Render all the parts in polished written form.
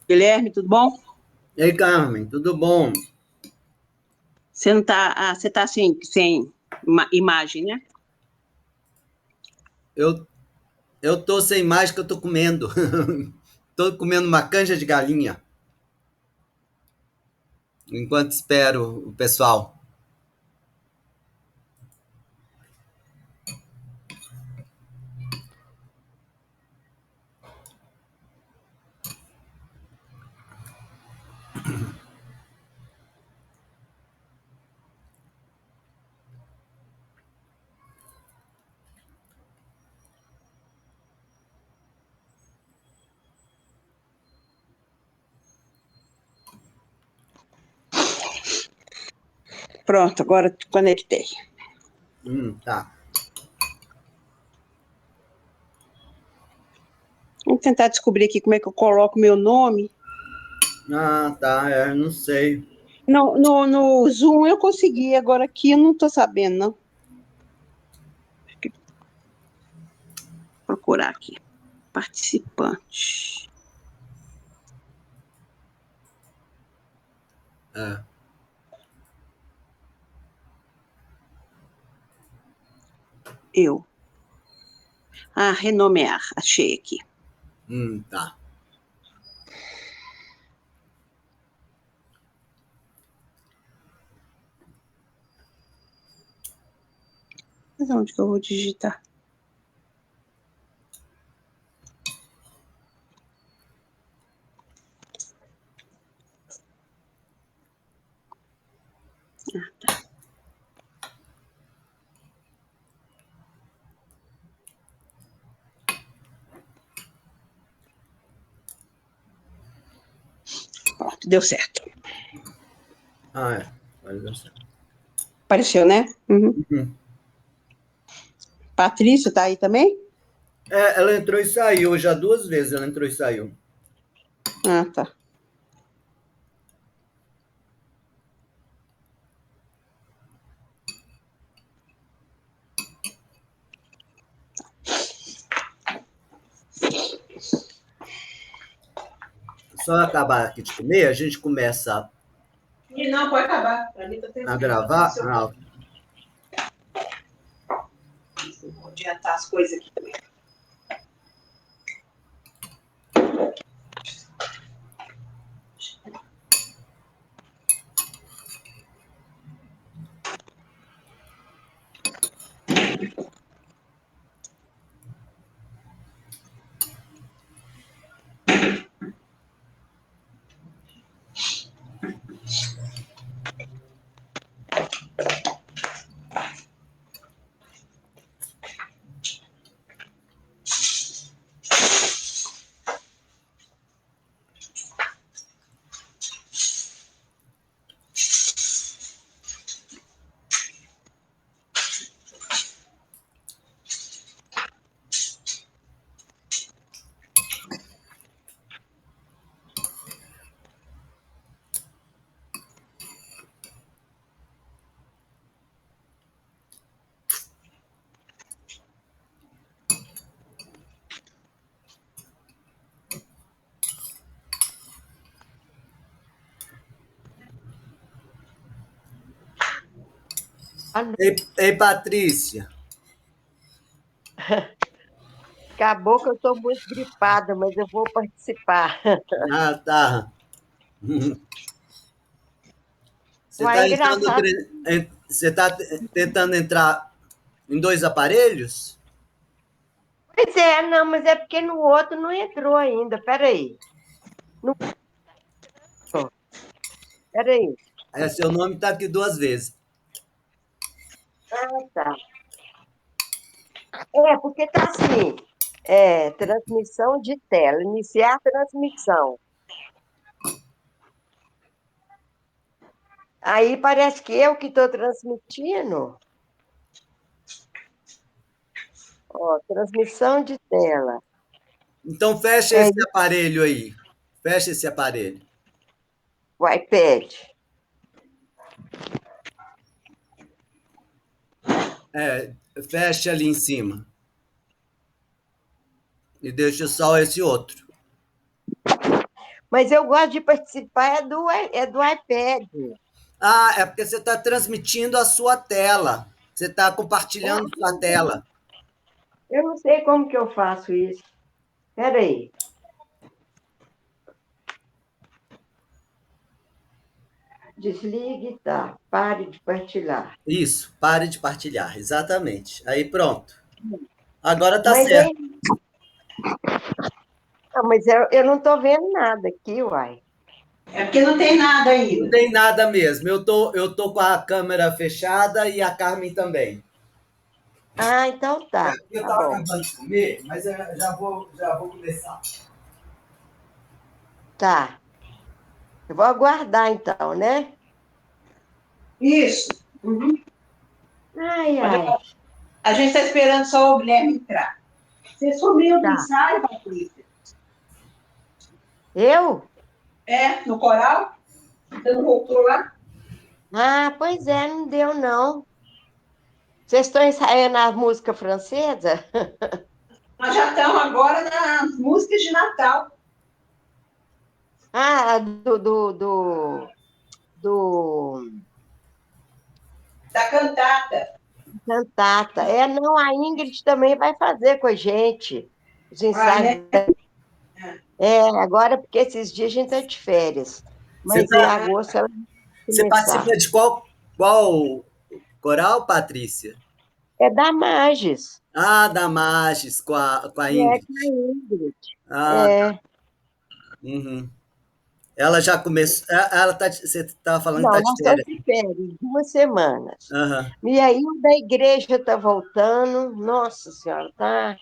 Guilherme, tudo bom? Ei, Carmen, tudo bom? Você não tá, você tá sem imagem, né? Eu, eu tô sem mais que eu tô comendo. Tô comendo uma canja de galinha enquanto espero o pessoal. Pronto, agora te conectei. Tá. Vamos tentar descobrir aqui como é que eu coloco meu nome. Ah, tá, não sei. No Zoom eu consegui, agora aqui eu não tô sabendo, não. Vou procurar aqui. Participante. É, Eu. Ah, renomear. Achei aqui. tá. Mas onde que eu vou digitar? Pronto, deu certo. Ah, é. Pode dar certo. Apareceu, né? Uhum. Uhum. Patrícia tá aí também? Ela entrou e saiu já duas vezes. Ela entrou e saiu. Ah, tá. Só acabar aqui de comer, a gente começa E não, pode acabar. Pra mim tá a tranquilo. gravar. Vou adiantar as coisas aqui também. Ei, Patrícia. Acabou que eu estou muito gripada, mas eu vou participar. Ah, tá. Você Uai, está entrando, engraçado. você está tentando entrar em dois aparelhos? Pois é, não, mas é porque no outro não entrou ainda. Peraí. Não, peraí. Seu nome está aqui duas vezes. Ah, tá. Porque tá assim, transmissão de tela, iniciar a transmissão. Aí parece que eu que estou transmitindo. Ó, transmissão de tela. Então fecha É, esse aparelho aí. Fecha esse aparelho. o iPad. Fecha ali em cima. E deixa só esse outro. Mas eu gosto de participar é do iPad. Ah, é porque você está transmitindo a sua tela. Você está compartilhando sua tela. Eu não sei como que eu faço isso. Espera aí. Desligue, tá. Pare de partilhar. Isso, pare de partilhar, exatamente. Aí pronto. Agora tá Mas certo. aí. Não, mas eu não estou vendo nada aqui, uai. É porque não tem nada Não ainda. tem nada mesmo. Eu tô com a câmera fechada e a Carmen também. Ah, então tá. Eu Tá estava bom. acabando de comer, mas eu já vou começar. Tá. Eu vou aguardar então, né? Isso. Uhum. Ai, ai. A gente está esperando só o Guilherme entrar. Você sumiu do Tá. ensaio, Patrícia? Eu? É, no coral? Você não voltou lá? Ah, pois é, não deu, não. Vocês estão ensaiando a música francesa? Nós já estamos agora nas músicas de Natal, Ah, do da cantata. cantata. É, não, a Ingrid também vai fazer com a gente os Vai, ensaios. né? É, agora porque esses dias a gente está de férias. Você, Mas em tá, agosto ela vai você começar. participa de qual coral, Patrícia? É da Magis. Ah, da Magis, com a É, Ingrid. com a Ingrid. Ah, É. uhum. Ela já começou. Você estava falando que Não, está de nós estamos férias. de férias, 2 semanas. Aham, E aí o da igreja está voltando. Nossa Senhora, tá?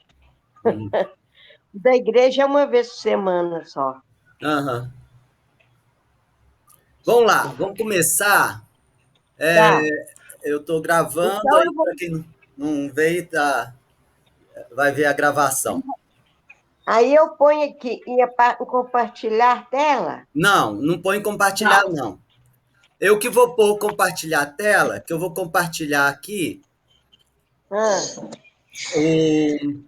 uhum, O da igreja é uma vez por semana só. aham. Vamos lá, vamos começar. É, Tá. eu estou gravando Então aí, eu vou. para quem não veio, vai ver a gravação. Aí eu ponho aqui compartilhar tela. Não, não põe compartilhar, Não. não. Eu que vou pôr compartilhar a tela, que eu vou compartilhar aqui Ah, o,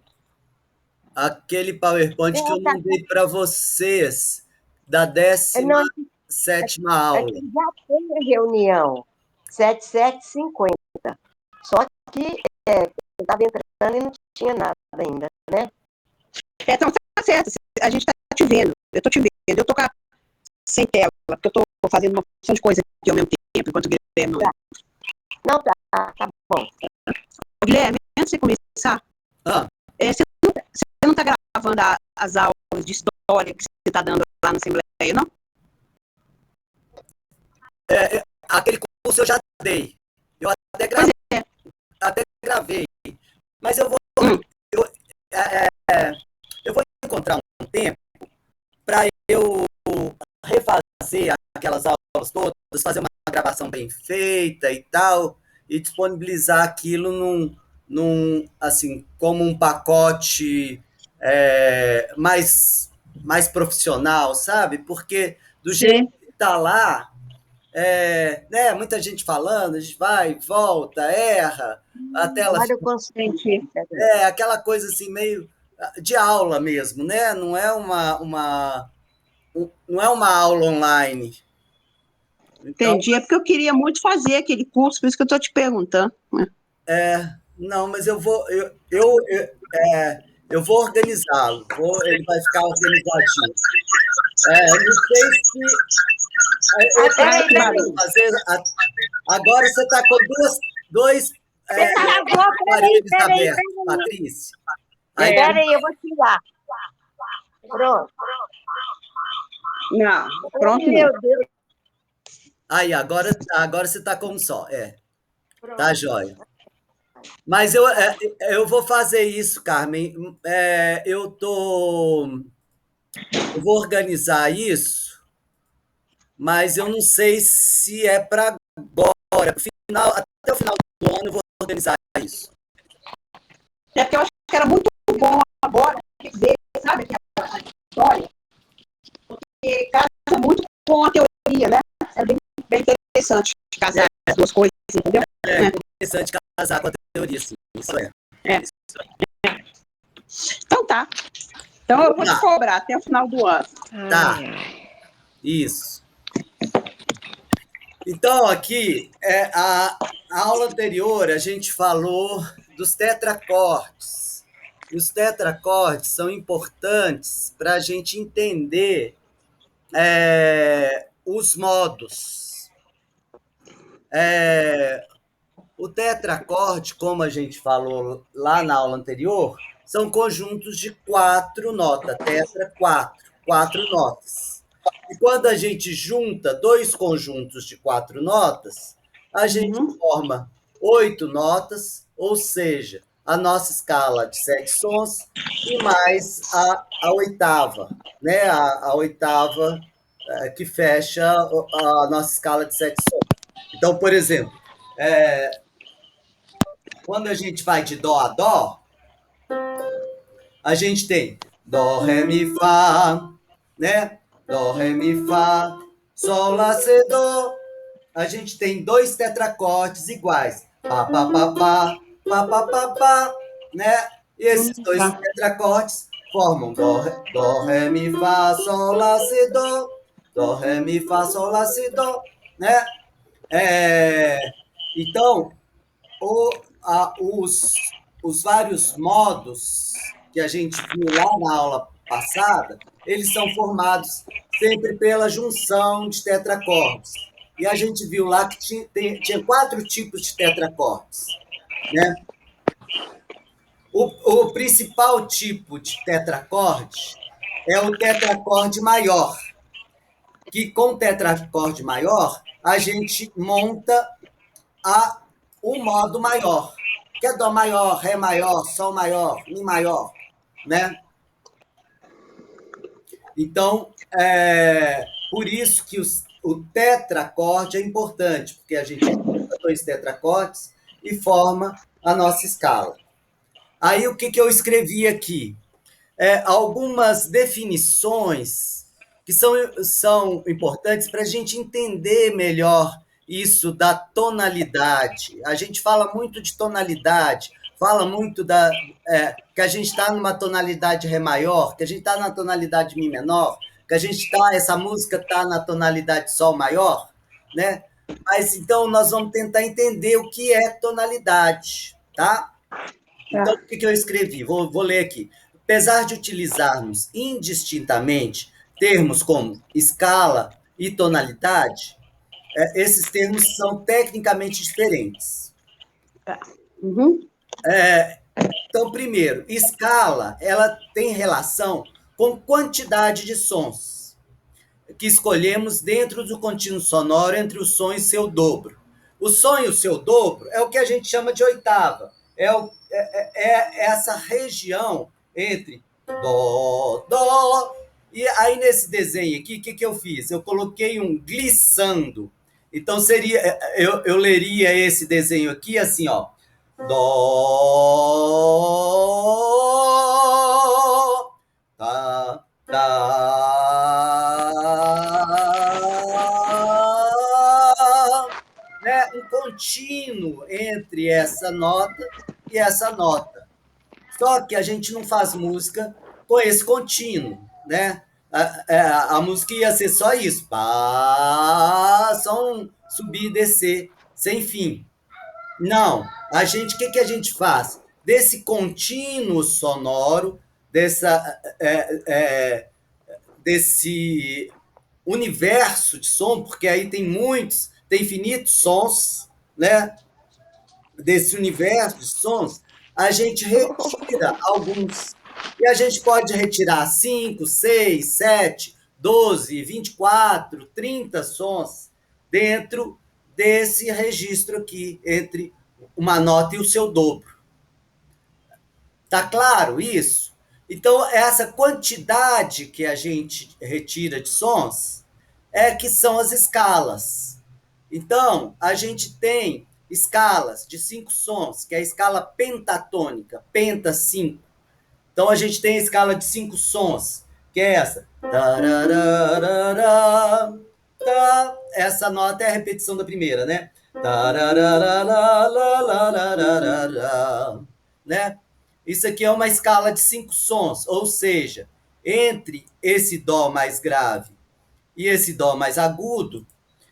aquele PowerPoint que eu tá. mandei para vocês da décima Não, sétima aqui aula. já tem a reunião. 7750. Só que eu estava entrando e não tinha nada ainda, né? É, então tá certo. A gente está te vendo. Eu estou te vendo. Eu estou sem tela, porque eu estou fazendo uma opção de coisa aqui ao mesmo tempo, enquanto o Guilherme não. Tá. Não, tá bom. Guilherme, antes de começar, Ah, você não está gravando as aulas de história que você está dando lá na Assembleia, não? aquele curso eu já dei. Eu até gravei. Mas eu, é, eu vou encontrar um tempo para eu refazer aquelas aulas todas, fazer uma gravação bem feita e tal, e disponibilizar aquilo assim, como um pacote mais profissional, sabe? Porque do jeito Sim. que está lá, né, muita gente falando, a gente vai, volta, erra, a tela Agora eu fica consigo. aquela coisa assim meio de aula mesmo, né? Não é uma aula online. Então, Entendi. É porque eu queria muito fazer aquele curso, por isso que eu estou te perguntando. não, mas eu vou organizá-lo. Ele vai ficar organizadinho. Não sei se Ah, Ai, peraí, que peraí. barulho. fazer. Agora você está com dois Você travou, aparelhos peraí. abertos, Patrícia. Aí, É, Peraí, eu vou tirar. Pronto. não, Ai, pronto não. meu Deus. agora você está como só. Tá Pronto. jóia. Mas eu vou fazer isso, Carmen. Eu vou organizar isso, mas eu não sei se é para agora. Até o final do ano eu vou organizar isso. É porque eu acho que era muito bom agora ver, sabe, aquela história, porque casa muito com a teoria, né? É bem interessante casar as duas coisas, entendeu? É interessante casar com a teoria, sim. Isso é. É. Então tá. Então eu vou te Tá, cobrar até o final do ano. tá. Ai, ai. Isso. Então, aqui, a aula anterior, a gente falou dos tetracordes. E os tetracordes são importantes para a gente entender os modos. O tetracorde, como a gente falou lá na aula anterior, são conjuntos de 4 notas. Tetra, 4 notas. E quando a gente junta dois conjuntos de 4 notas, a gente forma 8 notas, ou seja, a nossa escala de 7 sons e mais a oitava, né? A oitava que fecha a nossa escala de 7 sons. Então, por exemplo, quando a gente vai de dó a dó, a gente tem dó, ré, mi, fá, né? Dó, ré, mi, fá, sol, lá, si, dó. A gente tem dois tetracordes iguais. Pá, pá, pá, pá, pá, pá, pá, pá, né? E esses dois tetracordes formam dó, ré, mi, fá, sol, lá, si, dó. Dó, ré, mi, fá, sol, lá, si, dó, né? Então, os vários modos que a gente viu lá na aula passada, eles são formados sempre pela junção de tetracordes. E a gente viu lá que tinha 4 tipos de tetracordes, né? O principal tipo de tetracorde é o tetracorde maior, que com o tetracorde maior a gente monta o modo maior, que é dó maior, ré maior, sol maior, mi maior, né? Então, por isso que o tetracorde é importante, porque a gente junta dois tetracordes e forma a nossa escala. Aí, o que eu escrevi aqui? Algumas definições que são importantes para a gente entender melhor isso da tonalidade. A gente fala muito de tonalidade, fala muito que a gente está numa tonalidade Ré maior, que a gente está na tonalidade Mi menor, que essa música está na tonalidade Sol maior, né? Mas então nós vamos tentar entender o que é tonalidade, tá? Então, o que eu escrevi? Vou ler aqui. Apesar de utilizarmos indistintamente termos como escala e tonalidade, esses termos são tecnicamente diferentes. Então, primeiro, escala, ela tem relação com quantidade de sons que escolhemos dentro do contínuo sonoro entre o som e seu dobro. O som e o seu dobro é o que a gente chama de oitava. É essa região entre dó, dó. E aí, nesse desenho aqui, o que eu fiz? Eu coloquei um glissando. Então, eu leria esse desenho aqui assim, ó. Dó, tá, tá, né? Um contínuo entre essa nota e essa nota. Só que a gente não faz música com esse contínuo, né? A música ia ser só isso, pá, só um subir e descer sem fim. Não, o que a gente faz? Desse contínuo sonoro, desse universo de som, porque aí tem infinitos sons, né? Desse universo de sons, a gente retira alguns. E a gente pode retirar 5, 6, 7, 12, 24, 30 sons dentro desse registro aqui, entre uma nota e o seu dobro. Tá claro isso? Então, essa quantidade que a gente retira de sons que são as escalas. Então, a gente tem escalas de 5 sons, que é a escala pentatônica, penta 5. Então, a gente tem a escala de 5 sons, que é essa. Essa nota é a repetição da primeira, né? Né? Isso aqui é uma escala de 5 sons, ou seja, entre esse dó mais grave e esse dó mais agudo,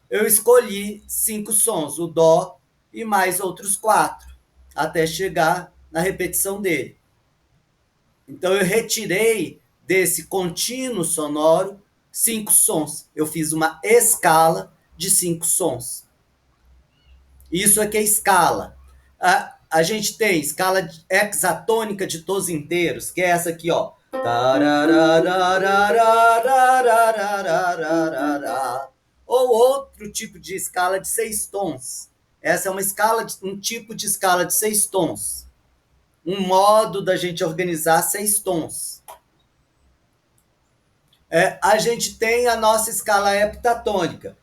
eu escolhi 5 sons, o dó e mais outros 4, até chegar na repetição dele. Então eu retirei desse contínuo sonoro 5 sons. Eu fiz uma escala de 5 sons. Isso é que é escala. A gente tem escala hexatônica de tons inteiros, que é essa aqui, ó. Ou outro tipo de escala de 6 tons. Essa é uma escala, um tipo de escala de 6 tons. Um modo da gente organizar 6 tons. A gente tem a nossa escala heptatônica.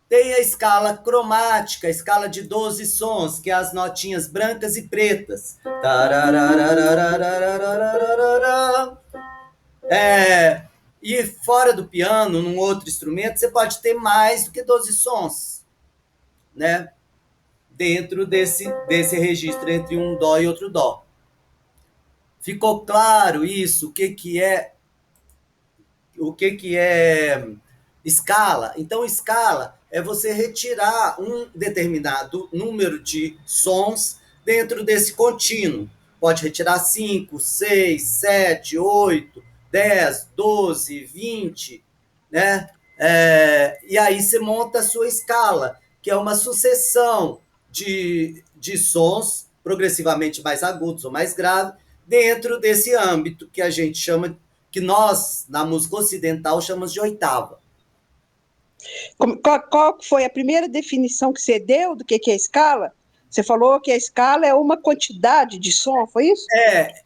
Tem a escala cromática, a escala de 12 sons, que é as notinhas brancas e pretas. E fora do piano, num outro instrumento, você pode ter mais do que 12 sons, né? Dentro desse registro entre um dó e outro dó. Ficou claro isso? O que é escala? Então, escala é você retirar um determinado número de sons dentro desse contínuo. Pode retirar 5, 6, 7, 8, 10, 12, 20, né? E aí você monta a sua escala, que é uma sucessão de sons progressivamente mais agudos ou mais graves, dentro desse âmbito que a gente chama, que nós, na música ocidental, chamamos de oitava. Qual foi a primeira definição que você deu do que é escala? Você falou que a escala é uma quantidade de som, foi isso?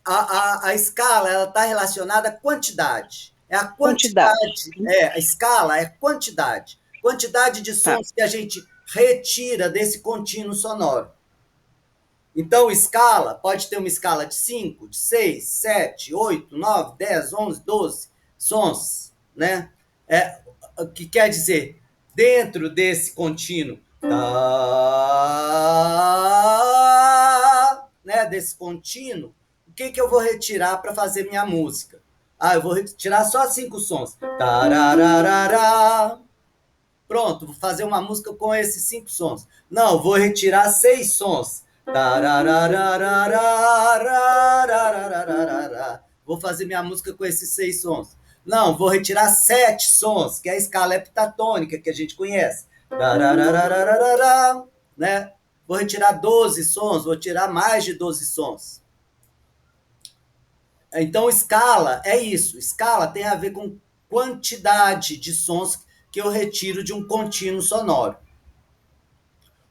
A escala ela está relacionada à quantidade. É a Quantidade. quantidade, a escala é quantidade. Quantidade de Tá. sons que a gente retira desse contínuo sonoro. Então, escala, pode ter uma escala de 5, de 6, 7, 8, 9, 10, 11, 12 sons, né? O que quer dizer, dentro desse contínuo, né, desse contínuo, o que eu vou retirar para fazer minha música? Eu vou retirar só 5 sons. Pronto, vou fazer uma música com esses 5 sons. Não, vou retirar 6 sons. Vou fazer minha música com esses 6 sons. Não, vou retirar 7 sons, que é a escala heptatônica que a gente conhece. Né? Vou retirar 12 sons, vou tirar mais de 12 sons. Então, escala é isso. Escala tem a ver com quantidade de sons que eu retiro de um contínuo sonoro.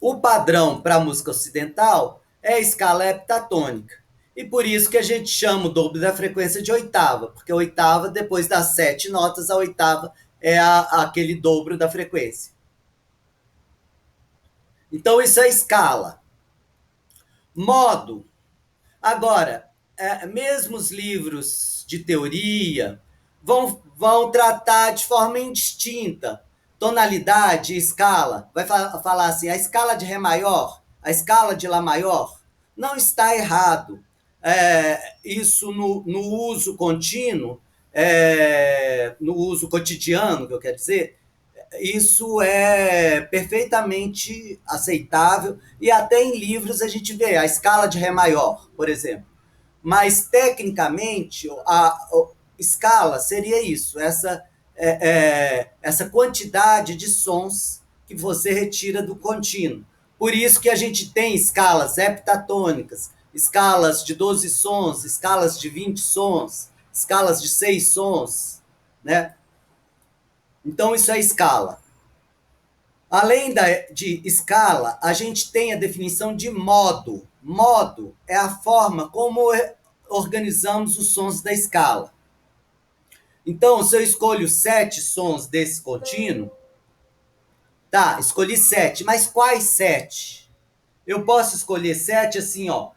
O padrão para a música ocidental é a escala heptatônica. E por isso que a gente chama o dobro da frequência de oitava, porque a oitava, depois das 7 notas, a oitava é aquele dobro da frequência. Então, isso é escala. Modo. Agora, mesmo os livros de teoria vão tratar de forma indistinta tonalidade e escala. Vai falar assim, a escala de Ré maior, a escala de Lá maior. Não está errado. Isso no uso contínuo, no uso cotidiano, que eu quero dizer, isso é perfeitamente aceitável, e até em livros a gente vê a escala de Ré maior, por exemplo. Mas, tecnicamente, a escala seria isso, essa quantidade de sons que você retira do contínuo. Por isso que a gente tem escalas heptatônicas, escalas de 12 sons, escalas de 20 sons, escalas de 6 sons, né? Então, isso é escala. Além de escala, a gente tem a definição de modo. Modo é a forma como organizamos os sons da escala. Então, se eu escolho 7 sons desse contínuo, tá, escolhi 7, mas quais 7? Eu posso escolher 7 assim, ó.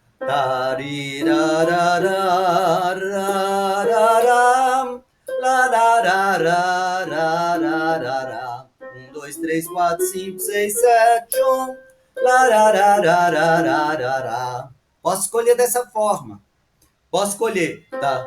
2, 3, 4, 5, 6, 7, 1. Posso escolher dessa forma. Posso escolher, tá?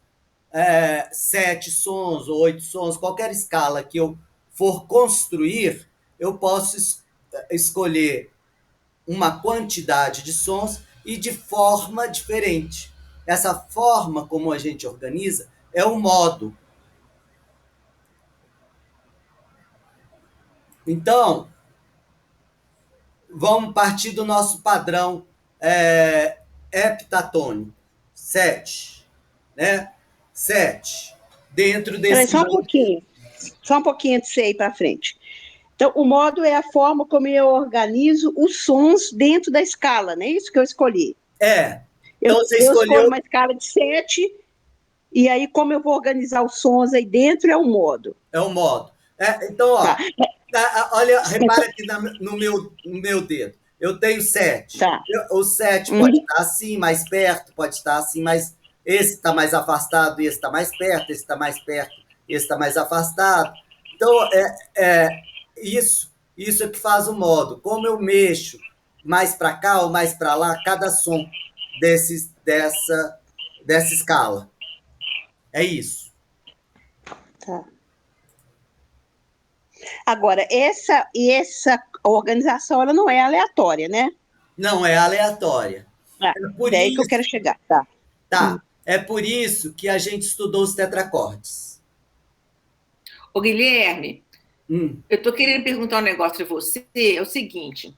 7 sons ou 8 sons, qualquer escala que eu for construir, eu posso escolher uma quantidade de sons e de forma diferente. Essa forma como a gente organiza é o modo. Então, vamos partir do nosso padrão heptatônico. 7, né? 7. Dentro Peraí, desse só um modo. pouquinho. Só um pouquinho antes de você ir para frente. Então, o modo é a forma como eu organizo os sons dentro da escala, não é isso que eu escolhi? Então você Eu escolho escolheu. uma escala de 7, e aí como eu vou organizar os sons aí dentro é o modo. É o modo. Então, Tá, ó, olha, repara aqui no meu dedo. Eu tenho 7. tá. O 7 pode Uhum. estar assim, mais perto, pode estar assim, mas esse está mais afastado, esse está mais perto, esse está mais perto, esse está mais afastado. Então, isso é que faz o modo. Como eu mexo mais para cá ou mais para lá, cada som dessa escala. É isso. Tá. Agora, essa organização ela não é aleatória, né? Não é aleatória. Ah, É por é aí que eu quero isso, chegar, tá? Hum. tá? É por isso que a gente estudou os tetracordes. Ô, Guilherme, Hum, eu estou querendo perguntar um negócio para você. É o seguinte: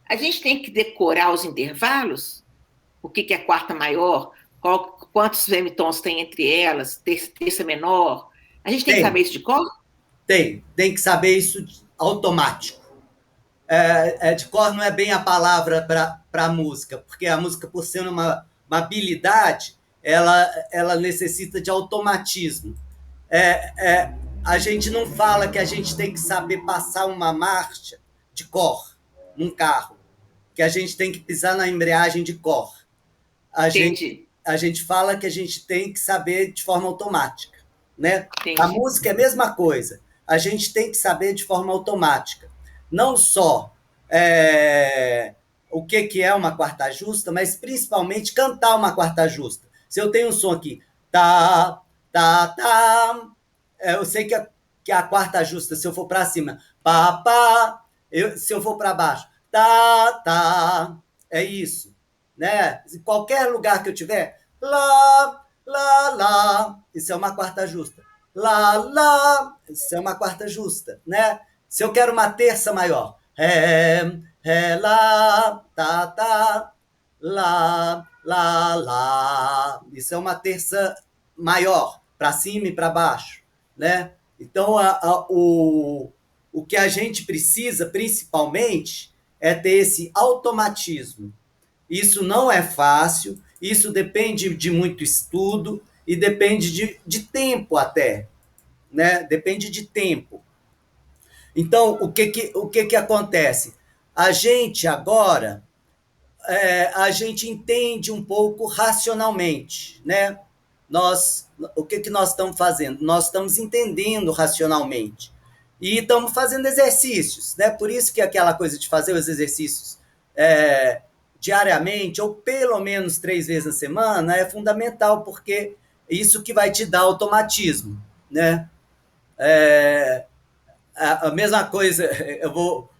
a gente tem que decorar os intervalos? O que é quarta maior? Quantos semitons tem entre elas? Terça menor? A gente tem que saber tem, isso de cor? tem que saber isso automático. De cor não é bem a palavra para a música, porque a música, por ser uma habilidade, ela necessita de automatismo. A gente não fala que a gente tem que saber passar uma marcha de cor num carro, que a gente tem que pisar na embreagem de cor. A gente, Entendi, a gente fala que a gente tem que saber de forma automática, né? A entendi. música é a mesma coisa. A gente tem que saber de forma automática. Não só o que é uma quarta justa, mas principalmente cantar uma quarta justa. Se eu tenho um som aqui, tá, tá, tá, eu sei que a quarta justa, se eu for para cima, pá, pá, se eu for para baixo, tá, tá, é isso, né? Em qualquer lugar que eu tiver, lá, lá, lá, isso é uma quarta justa. Lá, lá, isso é uma quarta justa, né? Se eu quero uma terça maior, ré, lá, tá, tá, lá, isso é uma terça maior, para cima e para baixo, né? Então, o que a gente precisa, principalmente, é ter esse automatismo. Isso não é fácil, isso depende de muito estudo e depende de tempo até, né? Depende de tempo. Então, o que acontece? A gente agora, a gente entende um pouco racionalmente, né? O que nós estamos fazendo? Nós estamos entendendo racionalmente e estamos fazendo exercícios, né? Por isso que aquela coisa de fazer os exercícios diariamente ou pelo menos 3 vezes na semana é fundamental, porque isso que vai te dar automatismo, né? A mesma coisa, eu vou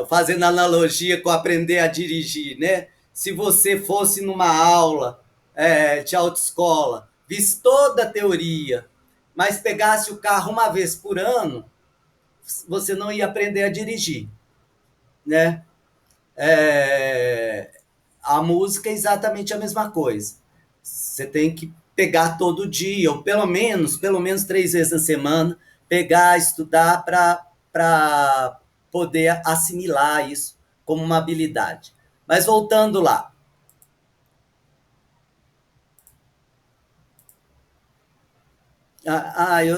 fazendo analogia com aprender a dirigir, né? Se você fosse numa aula de autoescola, visse toda a teoria, mas pegasse o carro uma vez por ano, você não ia aprender a dirigir, né? A música é exatamente a mesma coisa. Você tem que pegar todo dia, ou pelo menos 3 vezes na semana, pegar, estudar para poder assimilar isso como uma habilidade. Mas voltando lá.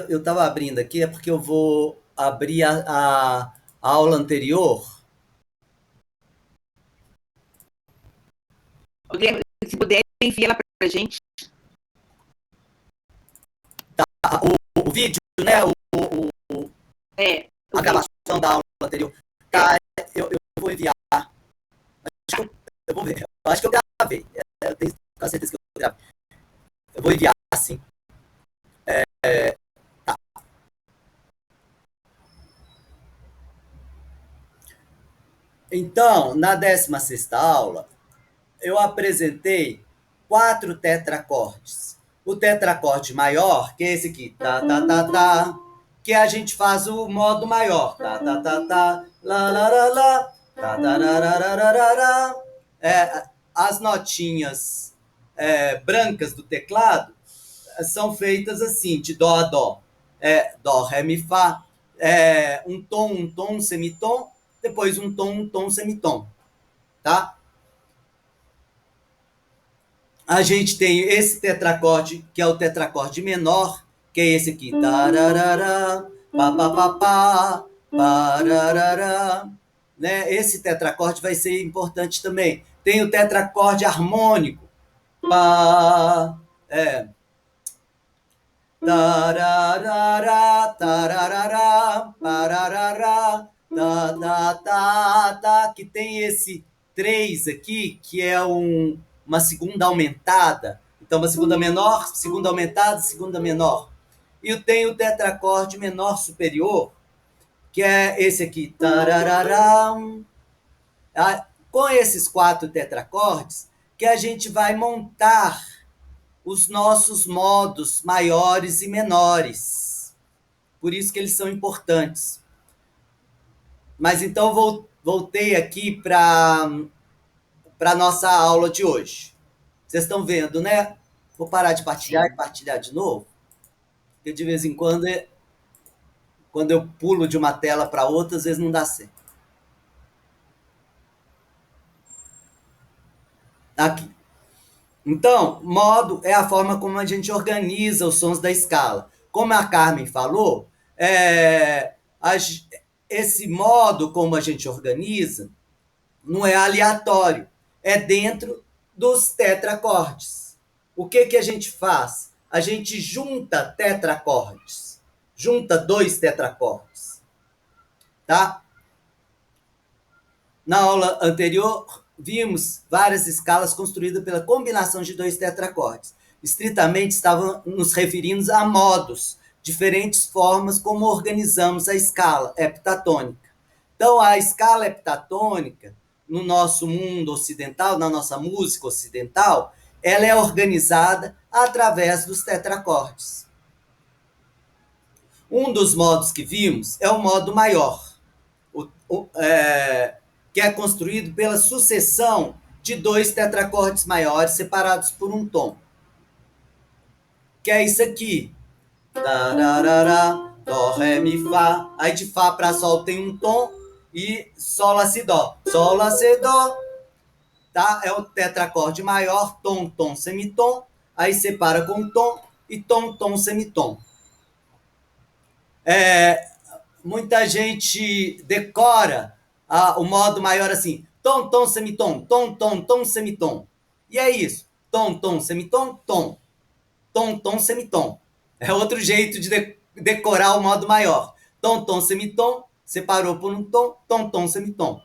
Eu estava abrindo aqui, é porque eu vou abrir a aula anterior. Guilherme, se puder, envia ela para a gente. O vídeo, né? É, A gravação da aula anterior. Tá, eu vou enviar. Eu vou ver. Eu acho que eu gravei. Eu tenho quase certeza que eu gravei. Eu vou enviar, sim. Tá. Então, na 16ª aula, eu apresentei 4 tetracordes. O tetracorde maior, que é esse aqui, tá, tá, tá, tá, que a gente faz o modo maior, tá, tá, tá, tá, lá, lá, lá, lá, tá, tá, lá, lá, lá, lá, lá, lá. As notinhas brancas do teclado são feitas assim, de dó a dó. Dó, ré, mi, fá, um tom, um semitom, depois um tom, semitom, tá? A gente tem esse tetracorde, que é o tetracorde menor, que é esse aqui. Tararara, pá, pá, pá, pá, pararara. Né? Esse tetracorde vai ser importante também. Tem o tetracorde harmônico. Pá, tararara, tararara, pararara, tá, tá, tá, tá, que tem esse 3 aqui, que é uma segunda aumentada. Então, uma segunda menor, segunda aumentada, segunda menor. E tem o tetracorde menor superior, que é esse aqui. Tararara. Com esses 4 tetracordes, que a gente vai montar os nossos modos maiores e menores. Por isso que eles são importantes. Mas então voltei aqui para a nossa aula de hoje. Vocês estão vendo, né? Vou parar de partilhar e partilhar de novo. Porque de vez em quando eu pulo de uma tela para outra, às vezes não dá certo. Aqui. Então, modo é a forma como a gente organiza os sons da escala. Como a Carmen falou, esse modo como a gente organiza não é aleatório, é dentro dos tetracordes. O que a gente faz? A gente junta tetracordes, junta 2 tetracordes, tá? Na aula anterior, vimos várias escalas construídas pela combinação de 2 tetracordes. Estritamente, estavam nos referindo a modos, diferentes formas como organizamos a escala heptatônica. Então, a escala heptatônica, no nosso mundo ocidental, na nossa música ocidental, ela é organizada através dos tetracordes. Um dos modos que vimos é o modo maior, que é construído pela sucessão de 2 tetracordes maiores separados por um tom. Que é isso aqui. Tararara, dó, ré, mi, fá. Aí de fá para sol tem um tom e sol, lá, si, dó. Sol, lá, si, dó. Tá? É o tetracorde maior, tom, semitom. Aí separa com tom e tom, semitom. Muita gente decora o modo maior assim, tom, semitom, tom, semitom. E é isso, tom, semitom, tom, semitom. É outro jeito de decorar o modo maior. Tom, semitom, separou por um tom, semitom.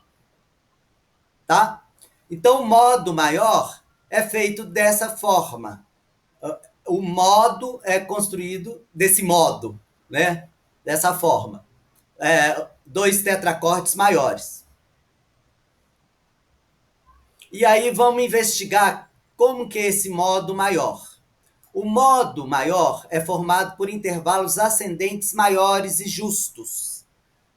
Tá? Então, o modo maior é feito dessa forma. O modo é construído desse modo, né? Dessa forma. 2 tetracordes maiores. E aí vamos investigar como que é esse modo maior. O modo maior é formado por intervalos ascendentes maiores e justos,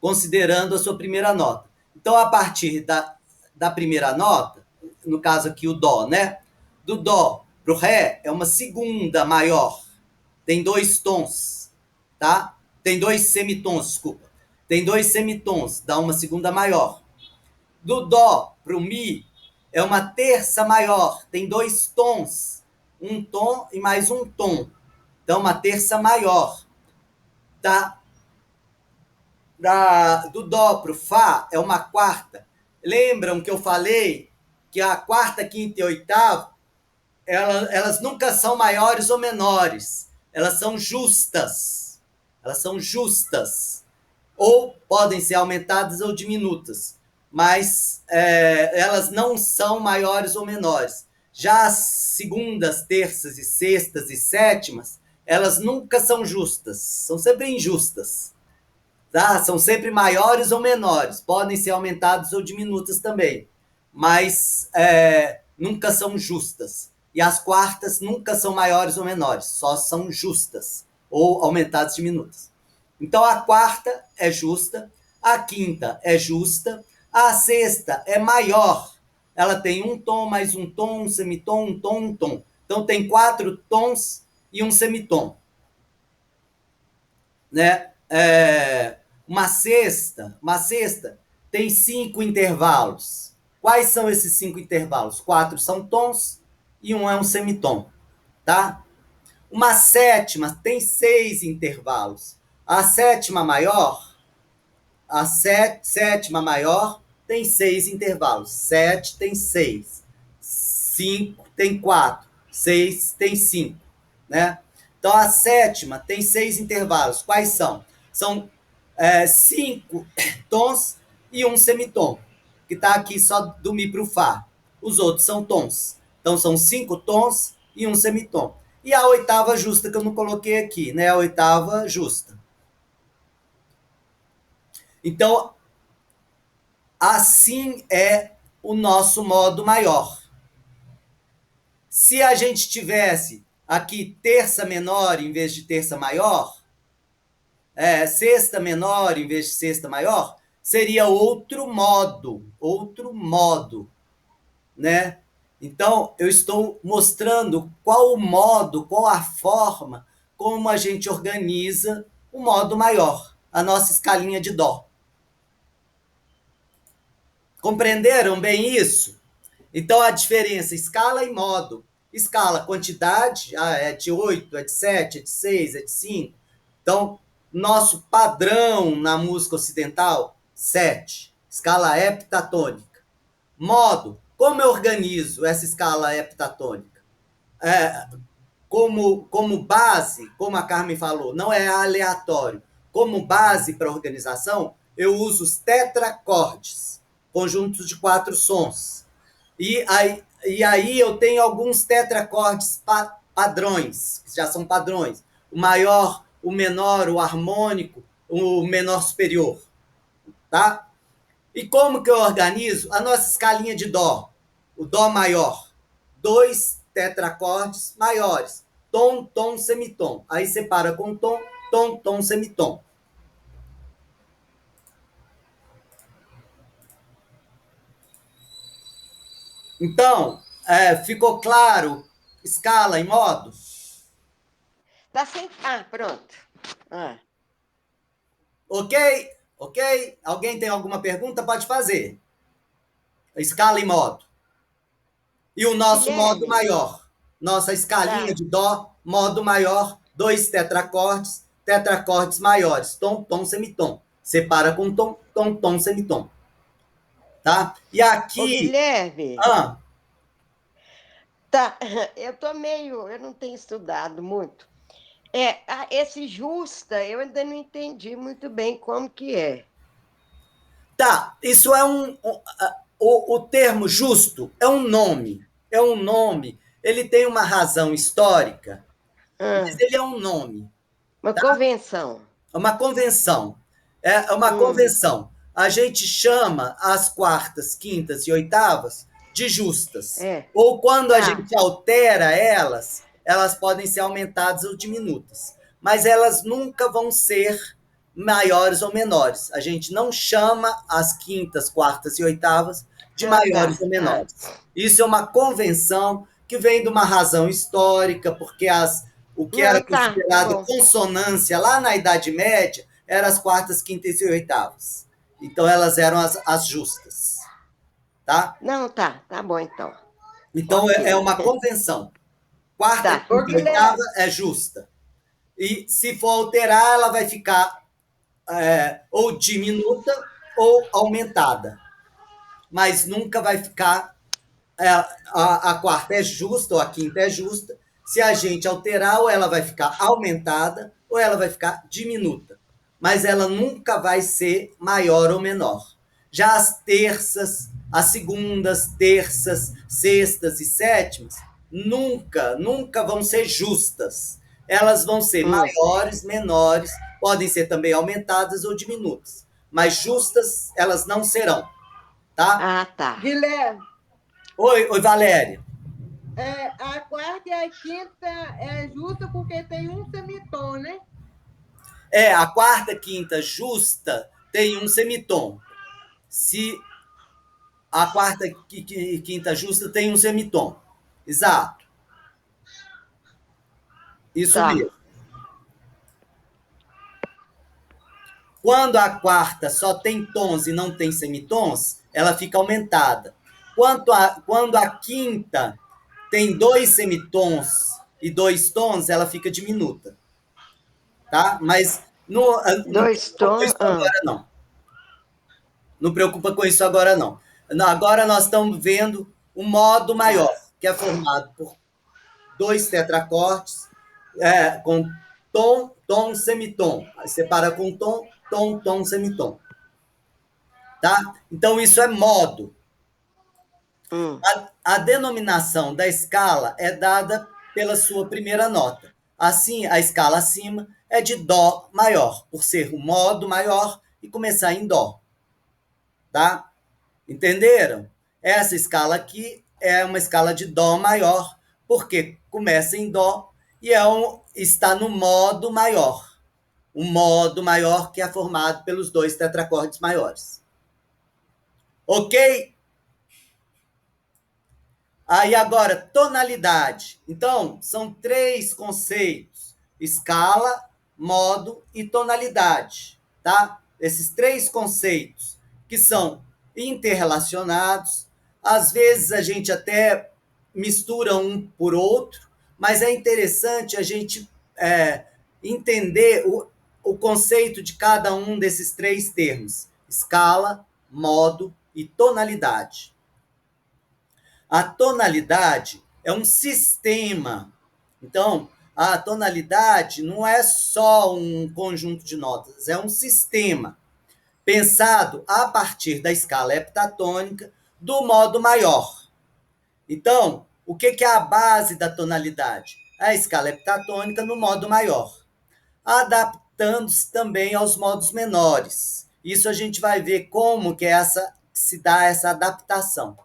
considerando a sua primeira nota. Então, a partir da primeira nota, no caso aqui o dó, né? Do dó para o ré é uma segunda maior. Tem 2 tons, tá? Tem 2 semitons, desculpa. Tem 2 semitons, dá uma segunda maior. Do dó para o mi é uma terça maior, tem 2 tons, um tom e mais um tom. Então, uma terça maior. Tá? Do dó para o fá é uma quarta. Lembram que eu falei que a quarta, quinta e oitava, elas nunca são maiores ou menores. Elas são justas. Elas são justas. ou podem ser aumentadas ou diminutas, mas elas não são maiores ou menores. Já as segundas, terças e sextas e sétimas, elas nunca são justas, são sempre injustas. Tá? São sempre maiores ou menores, podem ser aumentadas ou diminutas também, mas nunca são justas. E as quartas nunca são maiores ou menores, só são justas, ou aumentadas e diminutas. Então a quarta é justa, a quinta é justa, a sexta é maior. Ela tem um tom, mais um tom, um semitom, um tom, um tom. Então tem 4 tons e um semitom. Né? Uma sexta tem 5 intervalos. Quais são esses 5 intervalos? 4 são tons e um é um semitom. Tá? Uma sétima tem 6 intervalos. A sétima maior, sétima maior tem 6 intervalos. 7 tem 6. 5 tem 4. 6 tem 5. Né? Então, a sétima tem 6 intervalos. Quais são? São 5 tons e um semitom, que está aqui só do Mi para o Fá. Os outros são tons. Então, são 5 tons e um semitom. E a oitava justa que eu não coloquei aqui, né? A oitava justa. Então, assim é o nosso modo maior. Se a gente tivesse aqui terça menor em vez de terça maior, sexta menor em vez de sexta maior, seria outro modo, né? Então, eu estou mostrando qual o modo, qual a forma como a gente organiza o modo maior, a nossa escalinha de dó. Compreenderam bem isso? Então, a diferença, escala e modo. Escala, quantidade, é de 8, é de 7, é de 6, é de 5. Então, nosso padrão na música ocidental, 7. Escala heptatônica. Modo, como eu organizo essa escala heptatônica? Como base, como a Carmen falou, não é aleatório. Como base para a organização, eu uso os tetracordes, conjuntos de 4 sons. E aí eu tenho alguns tetracordes padrões, que já são padrões. O maior, o menor, o harmônico, o menor superior. Tá? E como que eu organizo? A nossa escalinha de dó. O dó maior. 2 tetracordes maiores. Tom, tom, semitom. Aí separa com tom, tom, tom, semitom. Então, ficou claro escala e modo? Tá sem... pronto. Ok? Ok? Alguém tem alguma pergunta? Pode fazer. Escala e modo. E o nosso Guilherme. modo maior. Nossa escalinha de dó, modo maior, 2 tetracordes maiores. Tom, tom, semitom. Separa com tom, tom, tom, semitom. Tá? E aqui... Ô, Guilherme. Tá, eu não tenho estudado muito. Esse justa, eu ainda não entendi muito bem como que é. Tá, isso é o termo justo é um nome. É um nome. Ele tem uma razão histórica, mas ele é um nome. Uma Tá? convenção. É uma convenção. É uma convenção. A gente chama as quartas, quintas e oitavas de justas. Ou quando a gente altera elas, elas podem ser aumentadas ou diminutas. Mas elas nunca vão ser maiores ou menores. A gente não chama as quintas, quartas e oitavas de maiores ou menores. Isso é uma convenção que vem de uma razão histórica, porque o que era considerado consonância lá na Idade Média eram as quartas, quintas e oitavas. Então, elas eram as justas. Tá? Não, tá bom, então. Então, okay. É uma convenção. Quarta, quinta e oitava é justa. E se for alterar, ela vai ficar ou diminuta ou aumentada. Mas nunca vai ficar... a quarta é justa, ou a quinta é justa. Se a gente alterar, ou ela vai ficar aumentada, ou ela vai ficar diminuta. mas ela nunca vai ser maior ou menor. Já as terças, as segundas, terças, sextas e sétimas, nunca vão ser justas. Elas vão ser maiores, menores, podem ser também aumentadas ou diminutas, mas justas elas não serão, tá? Ah, tá. Guilherme, Oi, Valéria. a quarta e a quinta é justa porque tem um semitom, né? A quarta, quinta justa tem um semitom. Se a quarta e quinta justa tem um semitom. Exato. Isso Tá. mesmo. Quando a quarta só tem tons e não tem semitons, ela fica aumentada. Quando a quinta tem 2 semitons e 2 tons, ela fica diminuta. Tá? Mas não 2 preocupa com tons. isso agora, não. Não preocupa com isso agora, não. Agora nós estamos vendo o modo maior, que é formado por 2 tetracortes, com tom, tom, semitom. Aí separa com tom, tom, tom, semitom. Tá? Então, isso é modo. A denominação da escala é dada pela sua primeira nota. Assim, a escala acima é de dó maior, por ser o modo maior e começar em dó. Tá? Entenderam? Essa escala aqui é uma escala de dó maior, porque começa em dó e está no modo maior. O modo maior que é formado pelos 2 tetracordes maiores. Ok? Aí agora, tonalidade. Então, são 3 conceitos: escala, modo e tonalidade, tá? Esses 3 conceitos que são interrelacionados. Às vezes a gente até mistura um por outro, mas é interessante a gente entender o conceito de cada um desses 3 termos: escala, modo e tonalidade. A tonalidade é um sistema. Então, a tonalidade não é só um conjunto de notas, é um sistema pensado a partir da escala heptatônica do modo maior. Então, o que é a base da tonalidade? A escala heptatônica no modo maior, adaptando-se também aos modos menores. Isso a gente vai ver como que se dá essa adaptação,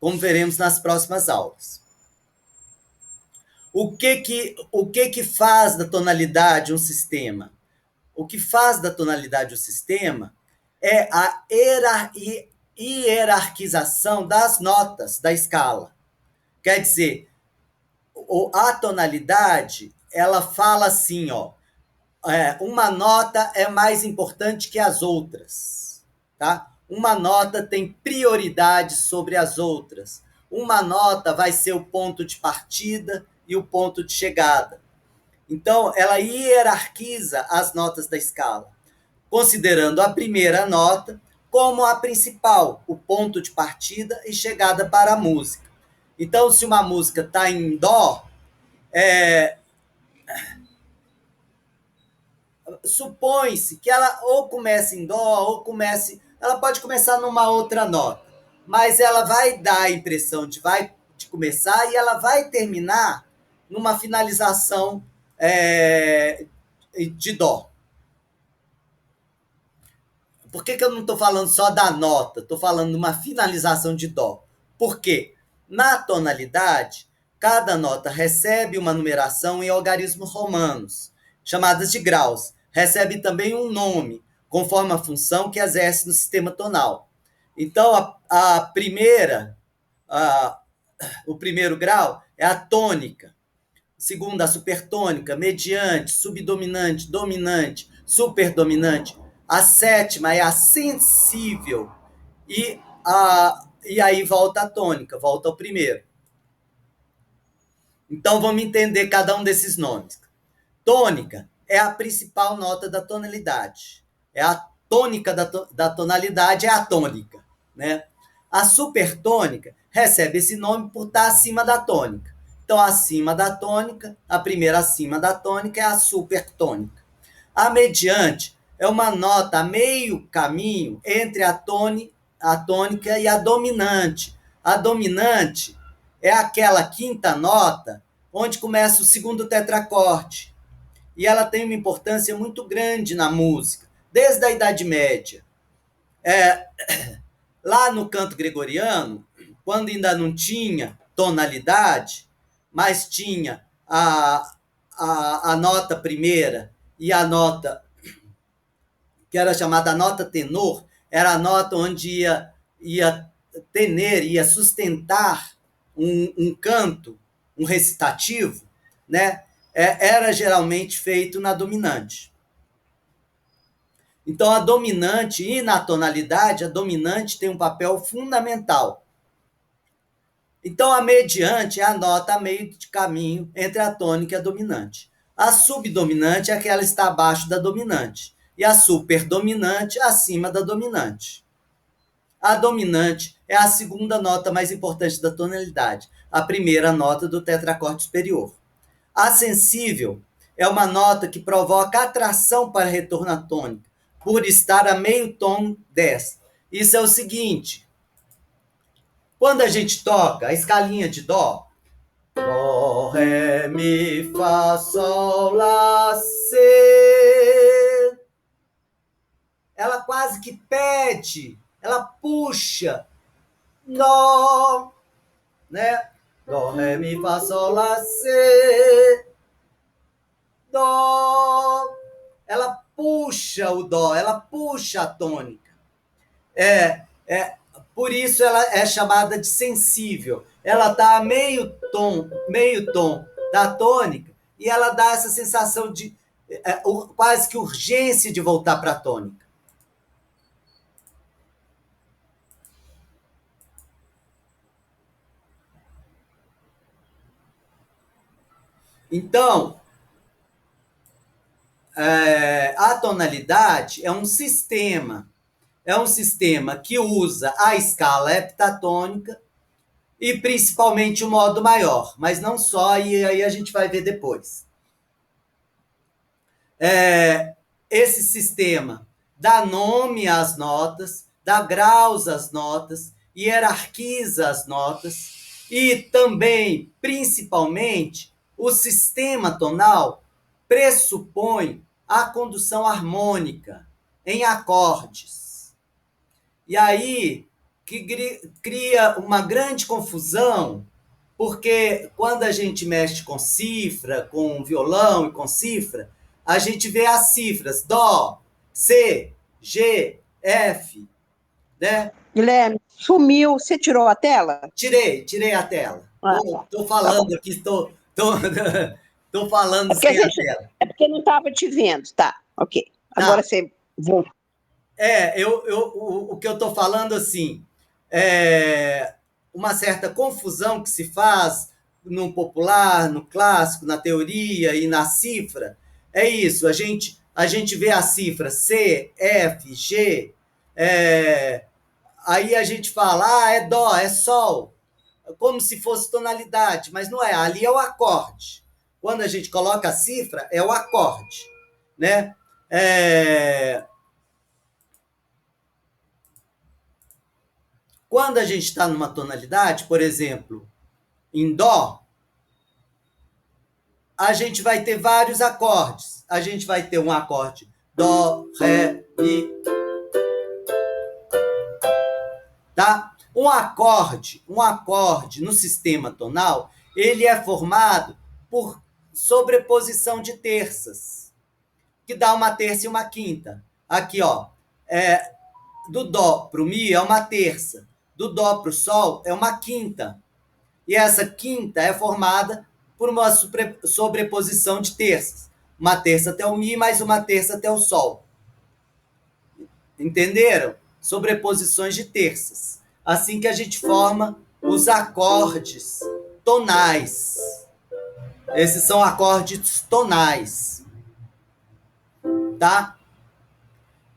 como veremos nas próximas aulas. O que faz da tonalidade um sistema? O que faz da tonalidade um sistema é a hierarquização das notas da escala. Quer dizer, a tonalidade, ela fala assim, uma nota é mais importante que as outras, tá? Uma nota tem prioridade sobre as outras. Uma nota vai ser o ponto de partida e o ponto de chegada. Então, ela hierarquiza as notas da escala, considerando a primeira nota como a principal, o ponto de partida e chegada para a música. Então, se uma música está em dó, supõe-se que ela ou comece em dó, ela pode começar numa outra nota, mas ela vai dar a impressão de começar e ela vai terminar numa finalização de dó. Por que eu não estou falando só da nota? Estou falando de uma finalização de dó. Por quê? Na tonalidade, cada nota recebe uma numeração em algarismos romanos, chamadas de graus. Recebe também um nome, conforme a função que exerce no sistema tonal. Então, o primeiro grau é a tônica. Segundo, a supertônica, mediante, subdominante, dominante, superdominante. A sétima é a sensível. E aí volta a tônica, volta ao primeiro. Então, vamos entender cada um desses nomes. Tônica é a principal nota da tonalidade. É a tônica da tonalidade, é a tônica. Né? A supertônica recebe esse nome por estar acima da tônica. Então, acima da tônica, a primeira acima da tônica é a supertônica. A mediante é uma nota a meio caminho entre a tônica e a dominante. A dominante é aquela quinta nota onde começa o segundo tetracorde. E ela tem uma importância muito grande na música, desde a Idade Média. Lá no canto gregoriano, quando ainda não tinha tonalidade, mas tinha a nota primeira e a nota que era chamada nota tenor, era a nota onde ia tener, ia sustentar um canto, um recitativo, né? Era geralmente feito na dominante. Então, a dominante, e na tonalidade, a dominante tem um papel fundamental. Então, a mediante é a nota a meio de caminho entre a tônica e a dominante. A subdominante é aquela que está abaixo da dominante. E a superdominante acima da dominante. A dominante é a segunda nota mais importante da tonalidade, a primeira nota do tetracorde superior. A sensível é uma nota que provoca atração para retorno à tônica, por estar a meio tom dessa. Isso é o seguinte: quando a gente toca a escalinha de dó, dó, ré, mi, fá, sol, lá, si, ela quase que pede, ela puxa, dó, né? Dó, ré, mi, fá, sol, lá, si, dó. Ela puxa o dó, ela puxa a tônica. Por isso ela é chamada de sensível. Ela está a meio tom da tônica e ela dá essa sensação de quase que urgência de voltar para a tônica. Então, a tonalidade é um sistema que usa a escala heptatônica e principalmente o modo maior, mas não só, e aí a gente vai ver depois. Esse sistema dá nome às notas, dá graus às notas, hierarquiza as notas e também, principalmente, o sistema tonal pressupõe a condução harmônica em acordes. E aí que cria uma grande confusão, porque quando a gente mexe com cifra, com violão e com cifra, a gente vê as cifras Dó, C, G, F, né? Guilherme, sumiu. Você tirou a tela? Tirei a tela. Estou falando aqui, estou falando sem a tela. É porque não estava te vendo, tá? Ok. Agora você voltou. O que eu estou falando, assim, uma certa confusão que se faz no popular, no clássico, na teoria e na cifra, é isso. A gente vê a cifra C, F, G, aí a gente fala, é dó, é sol, como se fosse tonalidade, mas não é. Ali é o acorde. Quando a gente coloca a cifra, é o acorde, né? Quando a gente está numa tonalidade, por exemplo, em dó, a gente vai ter vários acordes. A gente vai ter um acorde dó, ré, mi. Tá? Um acorde no sistema tonal, ele é formado por sobreposição de terças, que dá uma terça e uma quinta. Aqui, ó, do dó para o mi é uma terça, do dó para o sol é uma quinta. E essa quinta é formada por uma sobreposição de terças. Uma terça até o mi, mais uma terça até o sol. Entenderam? Sobreposições de terças. Assim que a gente forma os acordes tonais. Esses são acordes tonais. Tá?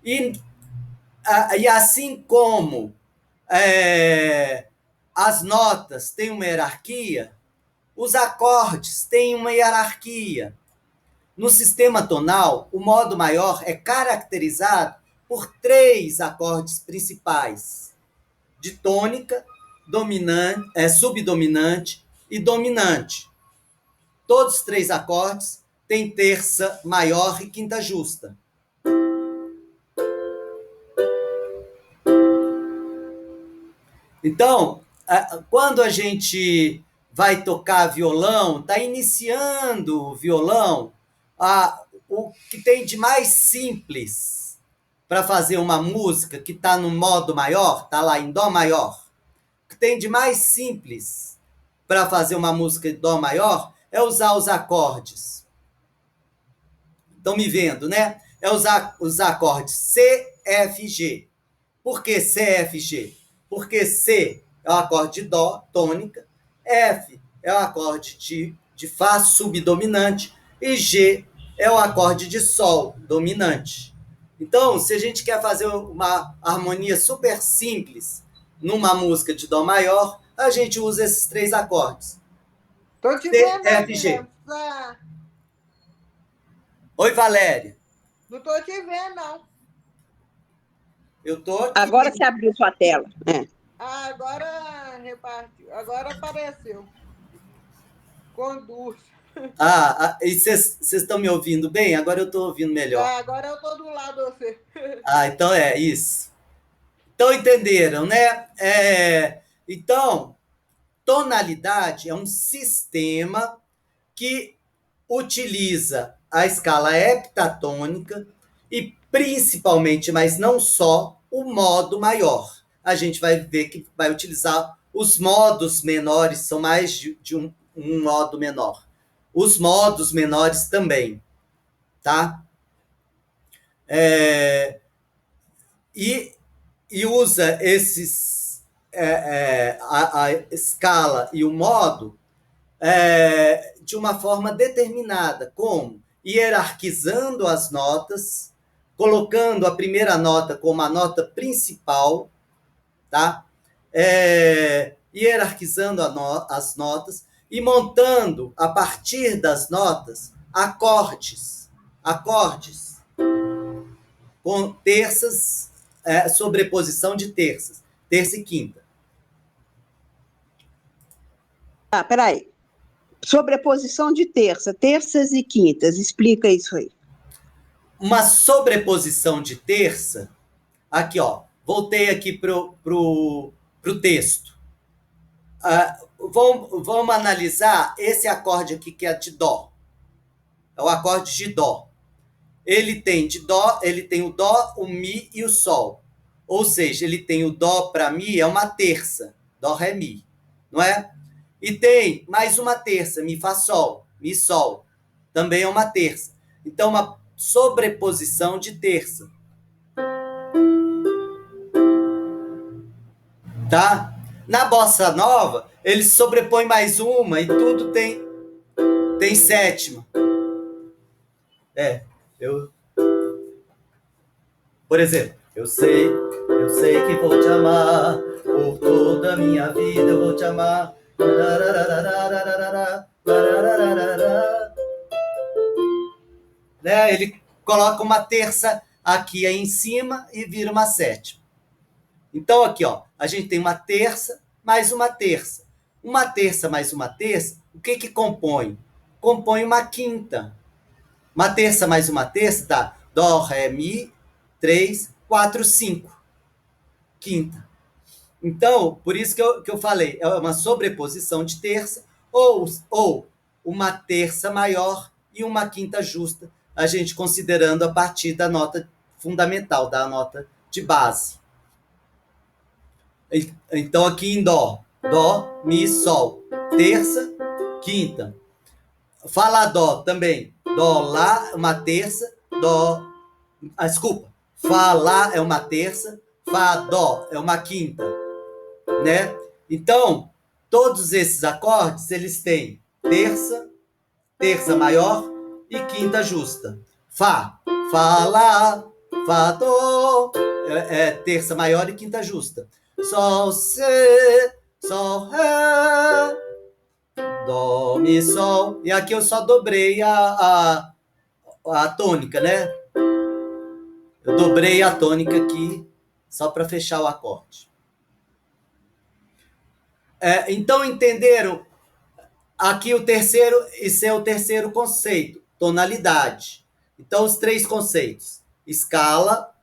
E assim como as notas têm uma hierarquia, os acordes têm uma hierarquia. No sistema tonal, o modo maior é caracterizado por 3 acordes principais: de tônica, dominante, subdominante e dominante. Todos os 3 acordes têm terça maior e quinta justa. Então, quando a gente vai tocar violão, está iniciando o violão, o que tem de mais simples para fazer uma música que está no modo maior, está lá em dó maior, o que tem de mais simples para fazer uma música em dó maior é usar os acordes. Estão me vendo, né? É usar os acordes C, F, G. Por que C, F, G? Porque C é o acorde de dó, tônica, F é o acorde de fá subdominante e G é o acorde de sol dominante. Então, se a gente quer fazer uma harmonia super simples numa música de dó maior, a gente usa esses 3 acordes. Tô te C, vendo, F, G. Guilherme. Oi, Valéria. Não tô te vendo, não. Eu tô aqui. Agora você abriu sua tela. Agora repartiu. Agora apareceu. Conduz. E vocês estão me ouvindo bem? Agora eu estou ouvindo melhor. Agora eu tô do lado de você. Então é isso. Então entenderam, né? Então, tonalidade é um sistema que utiliza a escala heptatônica e principalmente, mas não só, o modo maior. A gente vai ver que vai utilizar os modos menores, são mais de um modo menor. Os modos menores também, tá? E usa esses a escala e o modo de uma forma determinada, como hierarquizando as notas, colocando a primeira nota como a nota principal, tá? Hierarquizando as notas e montando, a partir das notas, acordes com terças, sobreposição de terças, terça e quinta. Peraí. Sobreposição de terças e quintas. Explica isso aí. Uma sobreposição de terça, aqui, ó, voltei aqui pro texto. Vamos analisar esse acorde aqui que é de dó. É o acorde de dó. Ele tem o dó, o mi e o sol. Ou seja, ele tem o dó para mi, é uma terça, dó, ré, mi, não é? E tem mais uma terça, mi, fá, sol, mi, sol, também é uma terça. Então, uma sobreposição de terça. Tá? Na bossa nova, ele sobrepõe mais uma e tudo tem sétima. Por exemplo, eu sei que vou te amar, por toda a minha vida eu vou te amar. Né? Ele coloca uma terça aqui aí em cima e vira uma sétima. Então, aqui, ó, a gente tem uma terça mais uma terça. Uma terça mais uma terça, o que compõe? Compõe uma quinta. Uma terça mais uma terça dá dó, ré, mi, 3, 4, 5. Quinta. Então, por isso que eu falei, é uma sobreposição de terça ou uma terça maior e uma quinta justa, a gente considerando a partir da nota fundamental, da nota de base. Então, aqui em dó, mi, sol, terça, quinta. Fá, lá, dó também. Dó, lá, uma terça, dó... desculpa. Fá, lá é uma terça, fá, dó é uma quinta, né? Então, todos esses acordes, eles têm terça maior e quinta justa. Fá, lá, fá, dó, terça maior e quinta justa. Sol, sol, ré, dó, mi, sol. E aqui eu só dobrei a tônica, né? Eu dobrei a tônica aqui, só para fechar o acorde. Então, entenderam? Aqui o terceiro, esse é o terceiro conceito, tonalidade. Então, os três conceitos. Escala,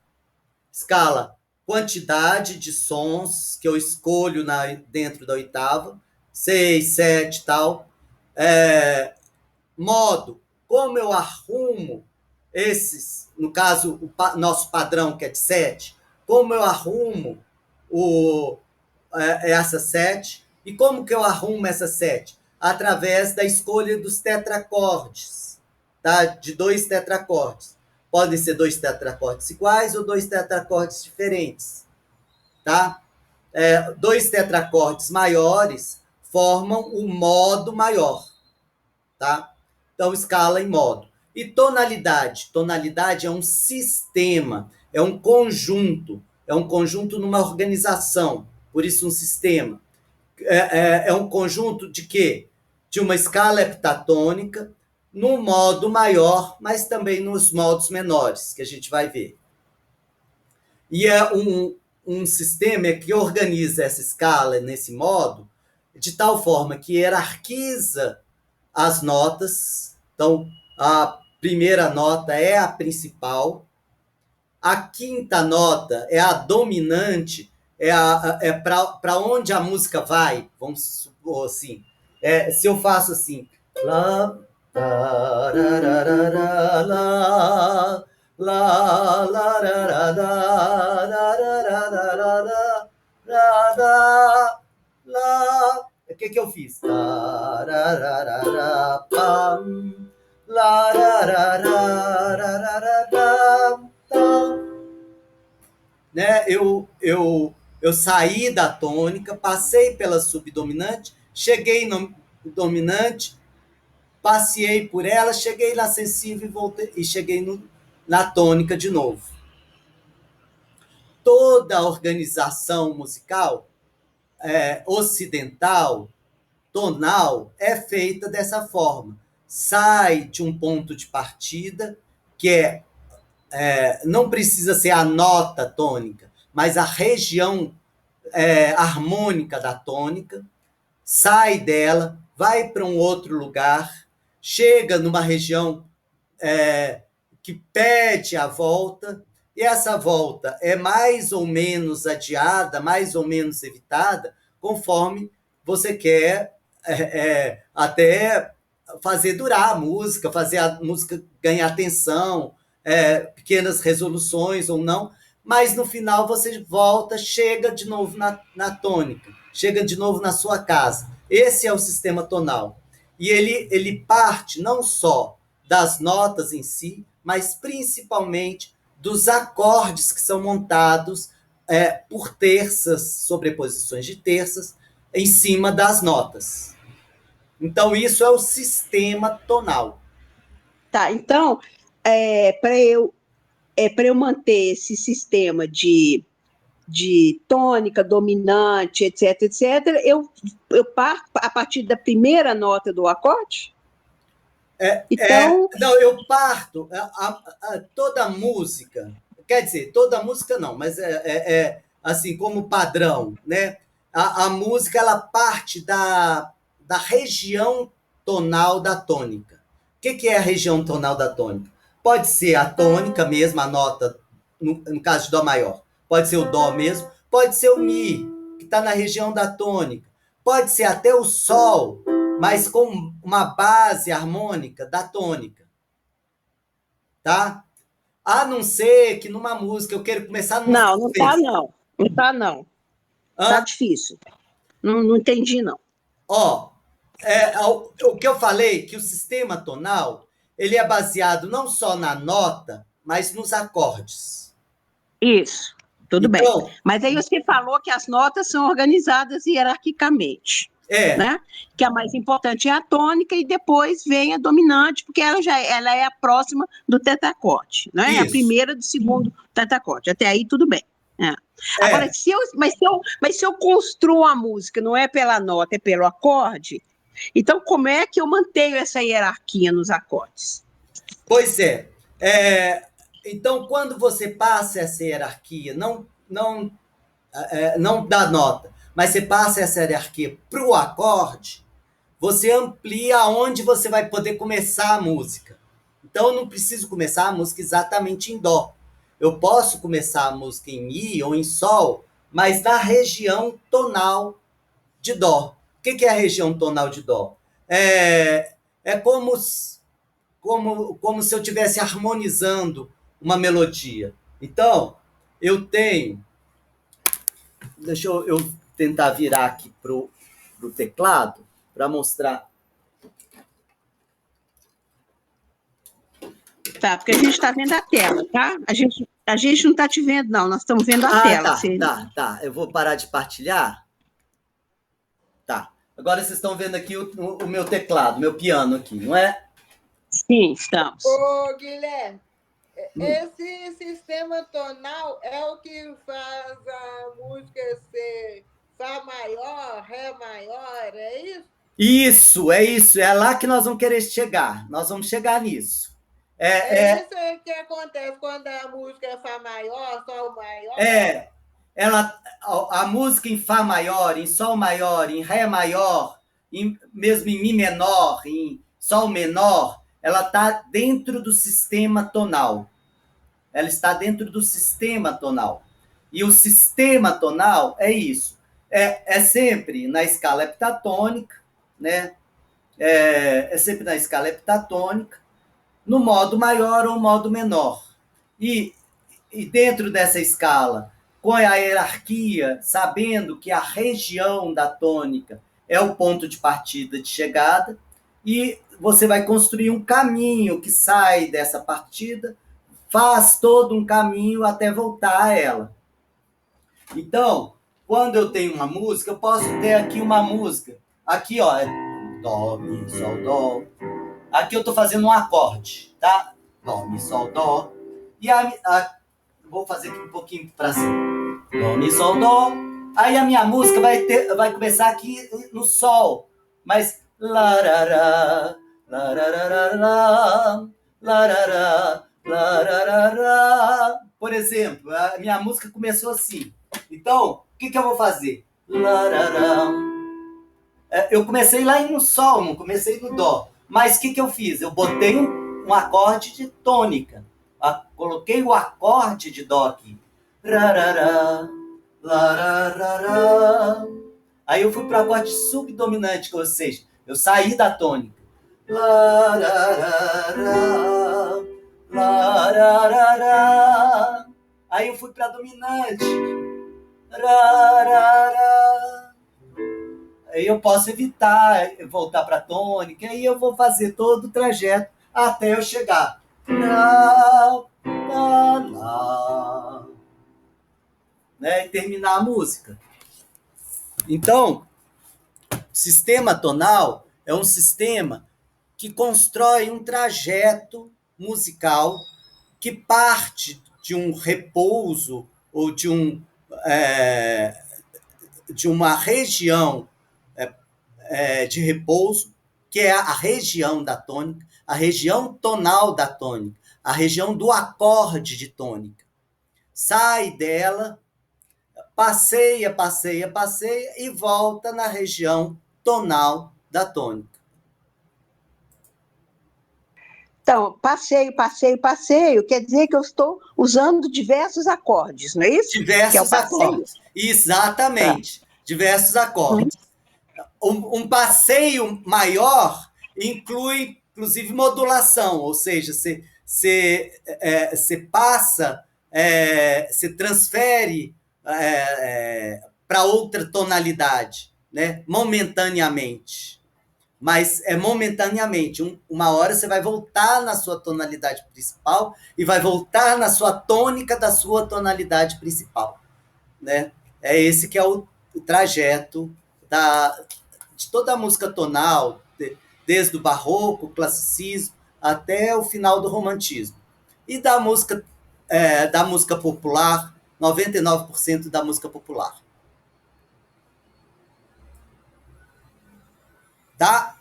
quantidade de sons que eu escolho dentro da oitava, 6, 7 e tal. Modo, como eu arrumo esses, no caso, nosso padrão que é de 7, como eu arrumo essa 7, e como que eu arrumo essa 7? Através da escolha dos tetracordes, tá? De 2 tetracordes. Podem ser 2 tetracordes iguais ou 2 tetracordes diferentes, tá? 2 tetracordes maiores formam o modo maior, tá? Então, escala e modo. E tonalidade. Tonalidade é um sistema, é um conjunto numa organização, por isso um sistema. É um conjunto de quê? De uma escala heptatônica, no modo maior, mas também nos modos menores, que a gente vai ver. E é um sistema que organiza essa escala nesse modo, de tal forma que hierarquiza as notas. Então, a primeira nota é a principal, a quinta nota é a dominante, para onde a música vai, vamos supor assim. Se eu faço assim, lá, lá, lá, o que eu fiz? Né? Eu saí da tônica, passei pela subdominante, cheguei no dominante, passei por ela, cheguei na sensível e voltei, e cheguei na tônica de novo. Toda a organização musical ocidental, tonal, é feita dessa forma. Sai de um ponto de partida, que não precisa ser a nota tônica, mas a região harmônica da tônica, sai dela, vai para um outro lugar, chega numa região que pede a volta, e essa volta é mais ou menos adiada, mais ou menos evitada, conforme você quer até fazer durar a música, fazer a música ganhar atenção, pequenas resoluções ou não, mas no final você volta, chega de novo na tônica, chega de novo na sua casa. Esse é o sistema tonal. E ele parte não só das notas em si, mas principalmente dos acordes que são montados por terças, sobreposições de terças, em cima das notas. Então, isso é o sistema tonal. Tá, então, para eu manter esse sistema de tônica, dominante, etc., eu parto a partir da primeira nota do acorde? Então, não, eu parto toda música, quer dizer, toda música não, mas assim, como padrão, né? A música, ela parte da região tonal da tônica. O que é a região tonal da tônica? Pode ser a tônica mesmo, a nota, no caso de Dó maior. Pode ser o Dó mesmo, pode ser o Mi, que está na região da tônica. Pode ser até o Sol, mas com uma base harmônica da tônica. Tá? A não ser que numa música eu quero começar numa não está não. Não está não. Está difícil. Não entendi, não. O que eu falei, que o sistema tonal, ele é baseado não só na nota, mas nos acordes. Isso, tudo bem. Mas aí você falou que as notas são organizadas hierarquicamente. Né? Que a mais importante é a tônica e depois vem a dominante, porque ela é a próxima do tetracorde, né? É a primeira do segundo tetracorde. Até aí tudo bem. Agora, se eu construo a música, não é pela nota, é pelo acorde, então como é que eu mantenho essa hierarquia nos acordes? Pois é. Então, quando você passa essa hierarquia, não dá nota, mas você passa essa hierarquia para o acorde, você amplia onde você vai poder começar a música. Então, eu não preciso começar a música exatamente em dó. Eu posso começar a música em mi ou em sol, mas na região tonal de dó. O que é a região tonal de dó? É como se eu estivesse harmonizando uma melodia. Então, eu tenho. Deixa eu tentar virar aqui para o teclado para mostrar. Tá, porque a gente está vendo a tela, tá? A gente não está te vendo, não, nós estamos vendo a tela. Tá. Eu vou parar de partilhar. Tá. Agora vocês estão vendo aqui o meu teclado, meu piano aqui, não é? Sim, estamos. Ô, Guilherme, esse sistema tonal é o que faz a música ser Fá maior, Ré maior, é isso? É isso. É lá que nós vamos querer chegar. Nós vamos chegar nisso. É isso que acontece quando a música é Fá maior, Sol maior? A música em Fá maior, em Sol maior, em Ré maior, mesmo em Mi menor, em Sol menor, ela está dentro do sistema tonal. Ela está dentro do sistema tonal. E o sistema tonal é isso. É sempre na escala heptatônica, né? É sempre na escala heptatônica, no modo maior ou modo menor. E dentro dessa escala, com a hierarquia, sabendo que a região da tônica é o ponto de partida de chegada, e você vai construir um caminho que sai dessa partida, faz todo um caminho até voltar a ela. Então, quando eu tenho uma música, eu posso ter aqui uma música. Aqui, ó, é dó, mi, sol, dó. Aqui eu estou fazendo um acorde, tá? Dó, mi, sol, dó. E vou fazer aqui um pouquinho para cima. Dó, mi, sol, dó. Aí a minha música vai começar aqui no sol. Mas larará, larará, larará, larará. Por exemplo, a minha música começou assim. Então, o que eu vou fazer? Larará. Eu comecei lá no sol, não comecei no dó. Mas o que eu fiz? Eu botei um acorde de tônica. Coloquei o acorde de dó aqui. Rarará, lararará. Aí eu fui para o acorde subdominante, ou seja, eu saí da tônica. Lararará, lararará. Aí eu fui para dominante. Rarará. Aí eu posso evitar voltar para a tônica, aí eu vou fazer todo o trajeto até eu chegar. Lá, lá, lá, né? E terminar a música. Então, sistema tonal é um sistema que constrói um trajeto musical que parte de um repouso ou de uma região de repouso, que é a região da tônica, a região tonal da tônica, a região do acorde de tônica. Sai dela, passeia e volta na região tonal da tônica. Então, passeio, quer dizer que eu estou usando diversos acordes, não é isso? Diversos acordes. Exatamente. Tá. Diversos acordes. Um passeio maior inclui, inclusive, modulação, ou seja, você passa, você transfere para outra tonalidade, né? Momentaneamente. Mas é momentaneamente. Uma hora você vai voltar na sua tonalidade principal e vai voltar na sua tônica da sua tonalidade principal, né? É esse que é o trajeto de toda a música tonal, desde o barroco, o classicismo, até o final do romantismo. E da música popular, 99% da música popular. Tá?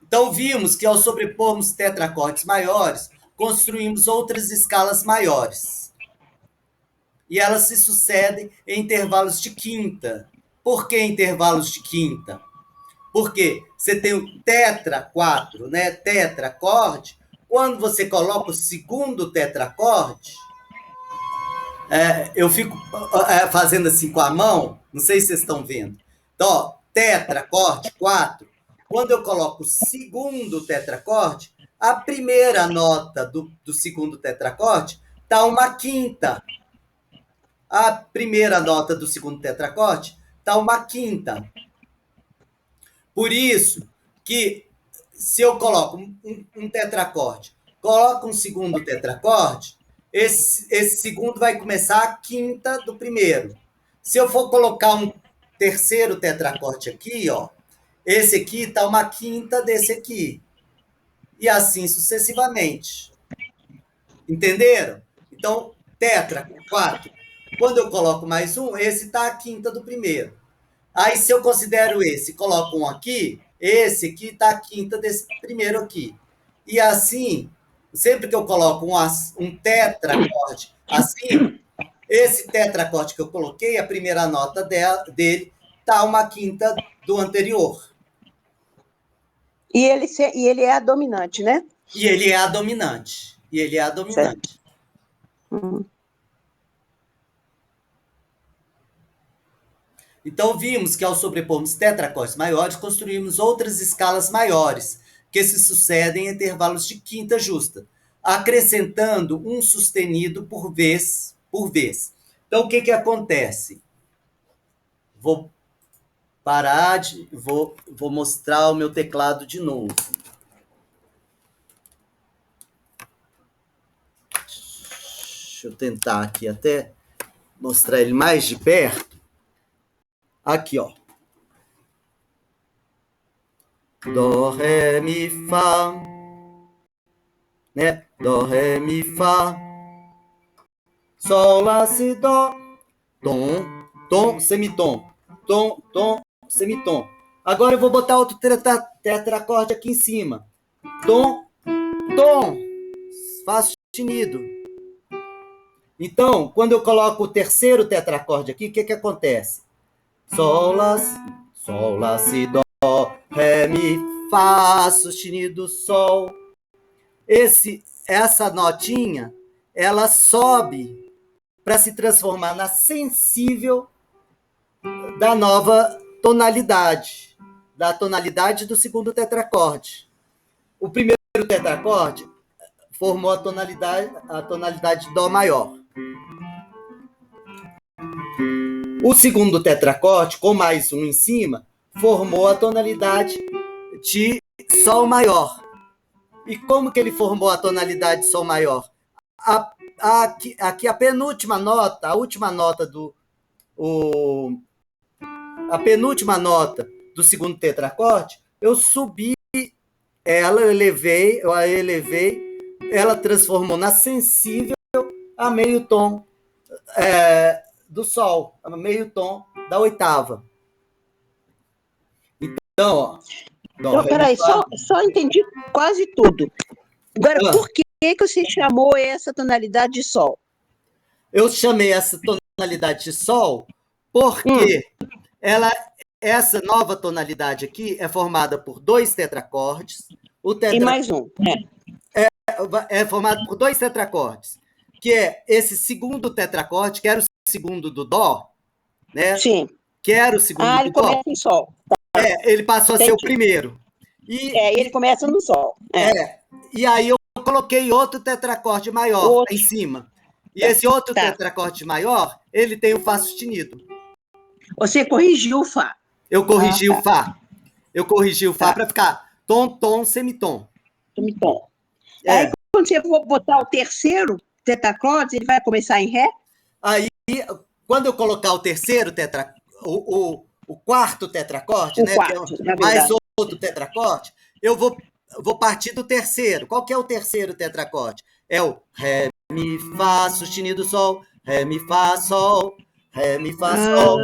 Então, vimos que ao sobrepormos tetracordes maiores, construímos outras escalas maiores. E elas se sucedem em intervalos de quinta. Por que intervalos de quinta? Porque você tem o tetra 4, né? Tetracorde. Quando você coloca o segundo tetracorde, eu fico fazendo assim com a mão, não sei se vocês estão vendo. Então, ó, tetracorde 4. Quando eu coloco o segundo tetracorde, a primeira nota do segundo tetracorde está uma quinta. A primeira nota do segundo tetracorde está uma quinta. Por isso que, se eu coloco um tetracorde, coloco um segundo tetracorde, esse segundo vai começar a quinta do primeiro. Se eu for colocar um terceiro tetracorde aqui, ó, esse aqui está uma quinta desse aqui. E assim sucessivamente. Entenderam? Então, tetra, 4. Quando eu coloco mais um, esse está a quinta do primeiro. Aí, se eu considero esse, coloco um aqui, esse aqui está a quinta desse primeiro aqui. E assim, sempre que eu coloco um tetracorde assim, esse tetracorde que eu coloquei, a primeira nota dele está uma quinta do anterior. E ele é a dominante, né? E ele é a dominante. Certo. Uhum. Então, vimos que ao sobrepormos tetracordes maiores, construímos outras escalas maiores, que se sucedem em intervalos de quinta justa, acrescentando um sustenido por vez. Então, o que acontece? Vou parar vou mostrar o meu teclado de novo. Deixa eu tentar aqui até mostrar ele mais de perto. Aqui, ó. Dó, ré, mi, fá. Né? Dó, ré, mi, fá. Sol, lá, si, dó. Tom, tom, semitom. Tom, tom, semitom. Agora eu vou botar outro tetracorde aqui em cima. Tom, tom. Fá sustenido. Então, quando eu coloco o terceiro tetracorde aqui, o que acontece? Sol, lá, si, dó, ré, mi, fá, sustenido, sol. Essa notinha, ela sobe para se transformar na sensível da nova tonalidade, da tonalidade do segundo tetracorde. O primeiro tetracorde formou a tonalidade dó maior. O segundo tetracorde, com mais um em cima, formou a tonalidade de sol maior. E como que ele formou a tonalidade de sol maior? Aqui a penúltima nota, a última nota a penúltima nota do segundo tetracorde, eu subi ela, eu elevei, ela transformou na sensível a meio tom do sol, a meio tom da oitava. Então, ó. Então, peraí, só entendi quase tudo. Agora, por que você chamou essa tonalidade de sol? Eu chamei essa tonalidade de sol porque essa nova tonalidade aqui é formada por dois tetracordes. E mais um. É formado por dois tetracordes, que é esse segundo tetracorde, que era o segundo do dó, né? Sim. Que era o segundo do ele dó. Começa em sol. Ele passou a ser o primeiro. Ele começa no sol. E aí eu coloquei outro tetracorde maior em cima. E esse outro tetracorde maior, ele tem o Fá sustenido. Você corrigiu o Fá. Eu corrigi o Fá. Eu corrigi o Fá para ficar tom, tom, semitom. Semitom. Aí, quando você for botar o terceiro tetracorde, ele vai começar em Ré? Aí, quando eu colocar o terceiro o quarto tetracorde, né? Mais outro tetracorde, eu vou partir do terceiro. Qual que é o terceiro tetracorde? É o Ré, Mi, Fá, sustenido, Sol, Ré, Mi, Fá, Sol, Ré, Mi, Fá, Sol,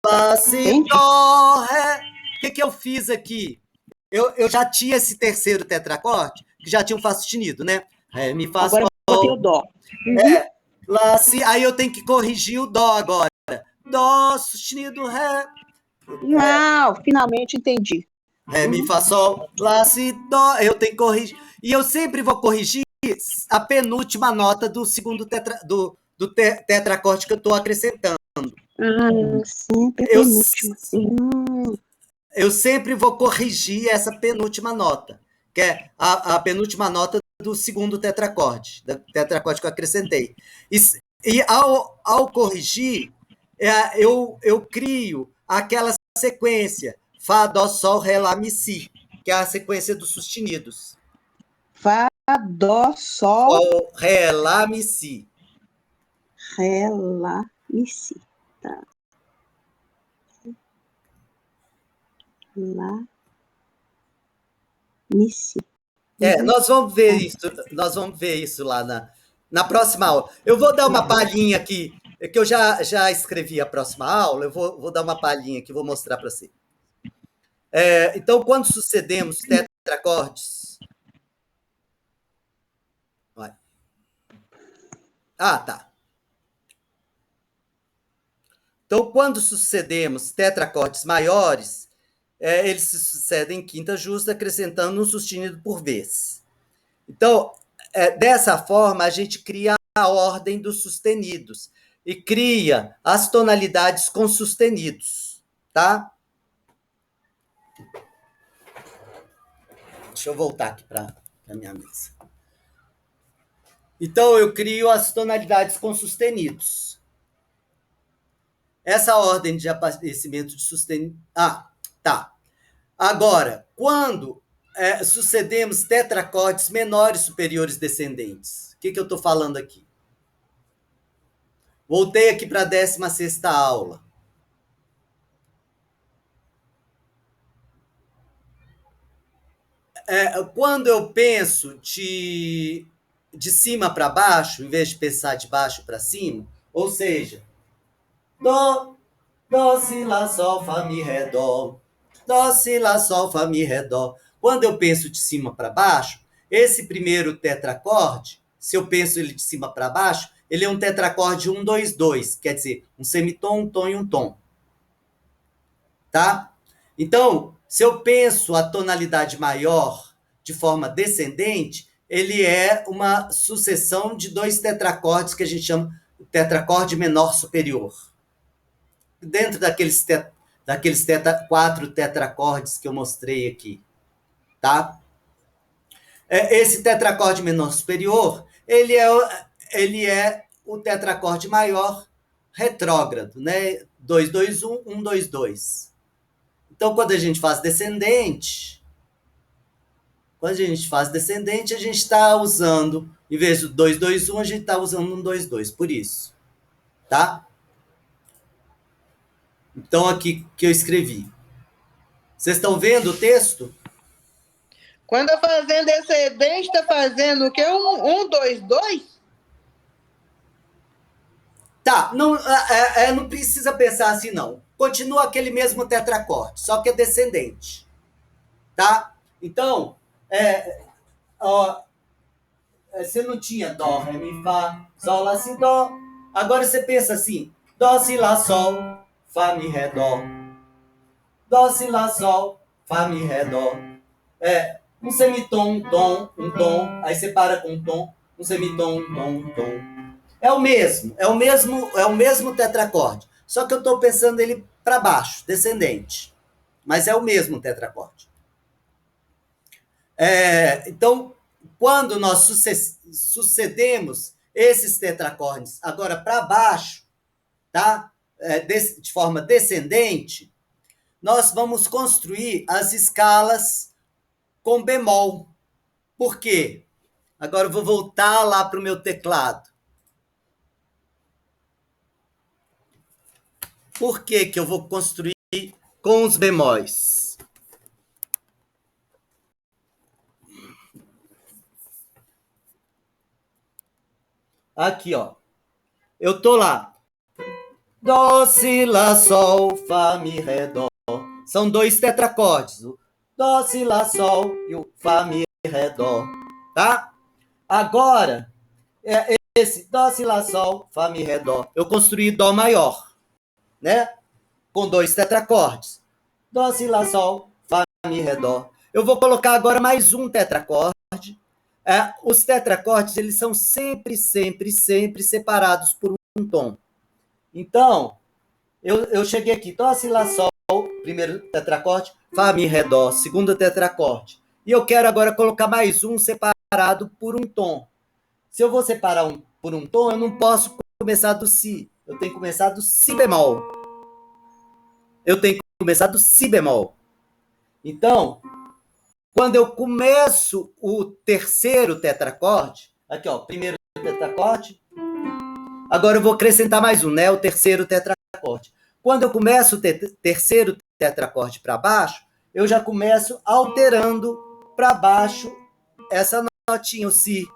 Lá, Si, Dó, Ré. O que eu fiz aqui? eu já tinha esse terceiro tetracorde, que já tinha um Fá sustenido, né? Ré, Mi, Fá, Agora Sol. eu botei o Dó. Lá, si, aí eu tenho que corrigir o Dó agora. Dó sustenido, Ré. Não, finalmente entendi. Ré, Mi, Fá, Sol, Lá, Si, Dó. Eu tenho que corrigir. E eu sempre vou corrigir a penúltima nota do segundo tetracorde que eu estou acrescentando. Sempre Eu, penúltima. eu sempre vou corrigir essa penúltima nota, que é a penúltima nota do segundo tetracorde, do tetracorde que eu acrescentei. E ao corrigir, eu crio aquela sequência Fá, Dó, Sol, Ré, Lá, Mi, Si, que é a sequência dos sustenidos. Fá, Dó, Sol, Sol, Ré, Lá, Mi, Si. Ré, Lá, Mi, Si. Tá. Lá, Mi, Si. Nós vamos ver isso lá na próxima aula. Eu vou dar uma palhinha aqui, que eu já escrevi a próxima aula, eu vou dar uma palhinha aqui, vou mostrar para você. Então, quando sucedemos tetracordes... Vai. Tá. Então, quando sucedemos tetracordes maiores, eles se sucedem em quinta justa, acrescentando um sustenido por vez. Então, dessa forma, a gente cria a ordem dos sustenidos e cria as tonalidades com sustenidos, tá? Deixa eu voltar aqui para a minha mesa. Então, eu crio as tonalidades com sustenidos. Essa ordem de aparecimento de sustenido... tá. Agora, quando sucedemos tetracordes menores, superiores, descendentes. O que eu estou falando aqui? Voltei aqui para a 16ª aula. Quando eu penso de cima para baixo, em vez de pensar de baixo para cima, ou seja, Dó, Si, Lá, Sol, Fá, Mi, Ré, Dó. Dó, Si, Lá, Sol, Fá, Mi, Ré, Dó. Quando eu penso de cima para baixo, esse primeiro tetracorde, se eu penso ele de cima para baixo, ele é um tetracorde 1, 2, 2, quer dizer, um semitom, um tom e um tom. Tá? Então, se eu penso a tonalidade maior de forma descendente, ele é uma sucessão de dois tetracordes que a gente chama de tetracorde menor superior. Dentro daqueles 4 tetracordes que eu mostrei aqui, tá? Esse tetracorde menor superior, ele é o tetracorde maior retrógrado, né? 2, 2, 1, 1, 2, 2. Então, quando a gente faz descendente, a gente está usando, em vez do 2, 2, 1, a gente está usando um 2, 2, por isso, tá? Então, aqui que eu escrevi. Vocês estão vendo o texto? Quando eu fazendo descendente, está fazendo o quê? 1, 2, 2? Tá, não precisa pensar assim, não. Continua aquele mesmo tetracorde, só que é descendente. Tá? Então, você não tinha Dó, Ré, Mi, Fá, Sol, Lá, Si, Dó. Agora você pensa assim, Dó, Si, Lá, Sol, Fá, Mi, Ré, Dó. Dó, Si, Lá, Sol, Fá, Mi, Ré, Dó. Um semitom, um tom, aí você para com um tom, um semitom, um tom. É o mesmo tetracorde. Só que eu estou pensando ele para baixo, descendente. Mas é o mesmo tetracorde. Então, quando nós sucedemos esses tetracordes agora para baixo, tá? De forma descendente, nós vamos construir as escalas com bemol. Por quê? Agora eu vou voltar lá para o meu teclado. Por que eu vou construir com os bemóis? Aqui, ó. Eu tô lá. Dó, Si, Lá, Sol, Fá, Mi, Ré, Dó. São 2 tetracordes. Dó, Si, Lá, Sol e o Fá, Mi, Ré, Dó. Tá? Agora, esse Dó, Si, Lá, Sol, Fá, Mi, Ré, Dó. Eu construí Dó maior, né? Com 2 tetracordes. Dó, Si, Lá, Sol, Fá, Mi, Ré, Dó. Eu vou colocar agora mais um tetracorde. Os tetracordes, eles são sempre separados por um tom. Então, eu cheguei aqui, Dó, Si, Lá, Sol, primeiro tetracorde, Fá, Mi, Ré, Dó, segundo tetracorde. E eu quero agora colocar mais um separado por um tom. Se eu vou separar por um tom, eu não posso começar do Si. Eu tenho que começar do Si bemol. Então, quando eu começo o terceiro tetracorde, aqui, ó, primeiro tetracorde, agora eu vou acrescentar mais um, né? O terceiro tetracorde. Quando eu começo o terceiro tetracorde para baixo, eu já começo alterando para baixo essa notinha, o Si,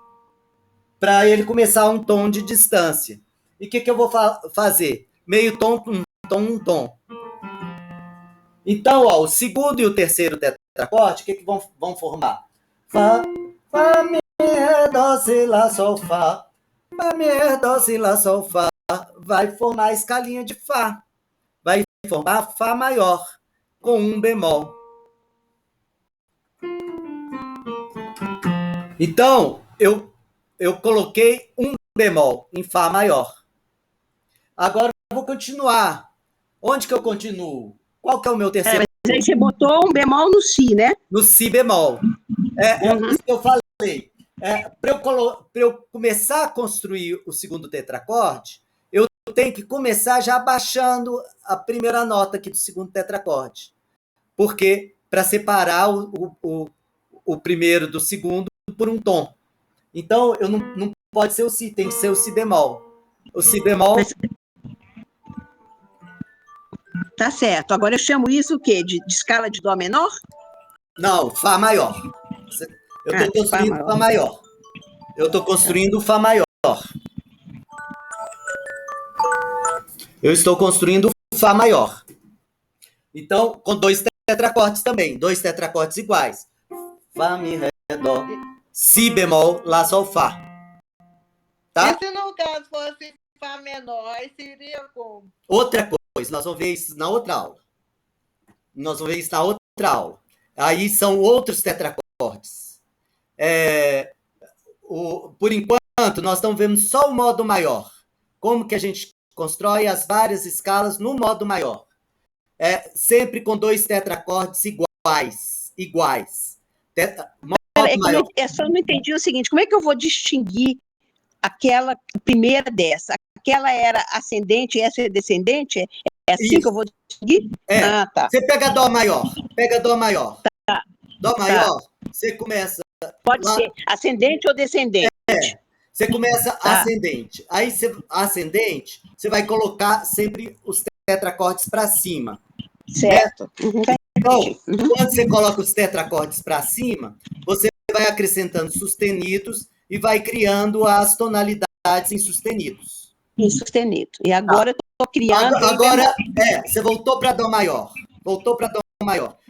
para ele começar um tom de distância. E o que eu vou fazer? Meio tom, um tom, um tom. Então, ó, o segundo e o terceiro tetracorde, o que vão formar? Fá, Fá, Mi, Ré, Dó, Si, Lá, Sol, Fá. Fá, Mi, Ré, Dó, Si, Lá, Sol, Fá. Vai formar a escalinha de Fá. Vai formar Fá maior, com um bemol. Então, eu coloquei um bemol em Fá maior. Agora eu vou continuar. Onde que eu continuo? Qual que é o meu terceiro? Mas aí você botou um bemol no Si, né? No Si bemol. É isso que eu falei. Para eu começar a construir o segundo tetracorde, eu tenho que começar já baixando a primeira nota aqui do segundo tetracorde. Porque para separar o primeiro do segundo por um tom. Então, eu não pode ser o Si, tem que ser o Si bemol. O Si bemol... Tá certo. Agora eu chamo isso o quê? De escala de Dó menor? Não, Fá maior. Eu estou construindo Fá maior. Eu estou construindo Fá maior. Eu estou construindo Fá maior. Então, com 2 tetracordes também. 2 tetracordes iguais. Fá, Mi, Ré, Dó. Si bemol, Lá, Sol, Fá. Tá? E se no caso fosse Fá menor, seria como? Outra coisa, nós vamos ver isso na outra aula. Aí são outros tetracordes. Por enquanto, nós estamos vendo só o modo maior. Como que a gente constrói as várias escalas no modo maior. Sempre com 2 tetracordes iguais. Modo maior. Eu só não entendi o seguinte, como é que eu vou distinguir aquela primeira dessa? Aquela era ascendente e essa é descendente? É assim Isso. que eu vou distinguir? Tá. Você pega Dó maior. Tá. Dó maior, você começa... Pode ser ascendente ou descendente. Você começa ascendente. Aí, ascendente, você vai colocar sempre os tetracordes para cima. Certo. Né? Então, quando você coloca os tetracordes para cima, você vai acrescentando sustenidos e vai criando as tonalidades em sustenidos. Em sustenido. E agora eu estou criando... Agora, você voltou para Dó maior.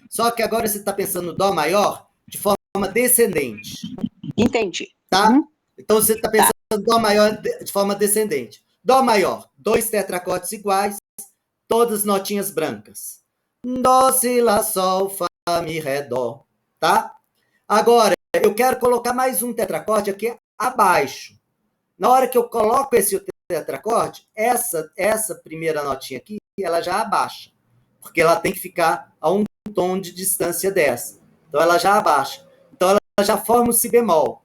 Só que agora você está pensando no Dó maior de forma descendente. Entendi. Tá? Então, você está pensando Dó maior de forma descendente. Dó maior, 2 tetracordes iguais, todas notinhas brancas. Dó, Si, Lá, Sol, Fá, Mi, Ré, Dó. Tá? Agora, eu quero colocar mais um tetracorde aqui abaixo. Na hora que eu coloco esse tetracorde, essa primeira notinha aqui, ela já abaixa. Porque ela tem que ficar a um tom de distância dessa. Então, ela já abaixa. Então, ela já forma o Si bemol.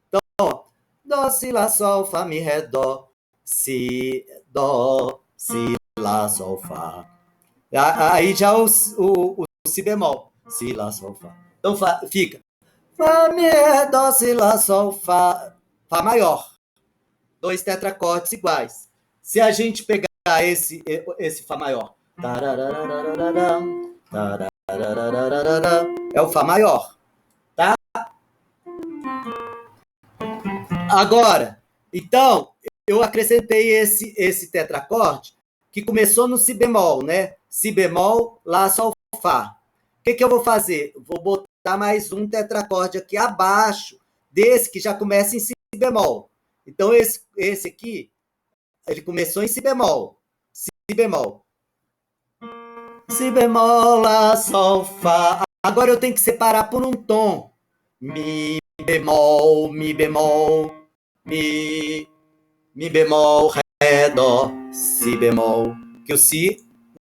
Então, ó, Dó, Si, Lá, Sol, Fá, Mi, Ré, Dó. Si, Dó, Si, Lá, Sol, Fá. Aí já o Si bemol. Si, Lá, Sol, Fá. Então, fica Fá, Mi, Ré, Dó, Si, Lá, Sol, Fá. Fá maior. 2 tetracordes iguais. Se a gente pegar esse Fá maior, é o Fá maior, tá? Agora, então, eu acrescentei esse tetracorde que começou no Si bemol, né? Si bemol, Lá, Sol, Fá. que eu vou fazer? Vou botar mais um tetracorde aqui abaixo desse que já começa em si bemol. Então, esse aqui, ele começou em si bemol. Si bemol. Si bemol, lá, sol, fá. Agora eu tenho que separar por um tom. Mi bemol, mi bemol, mi bemol, ré, dó, si bemol. Que o si,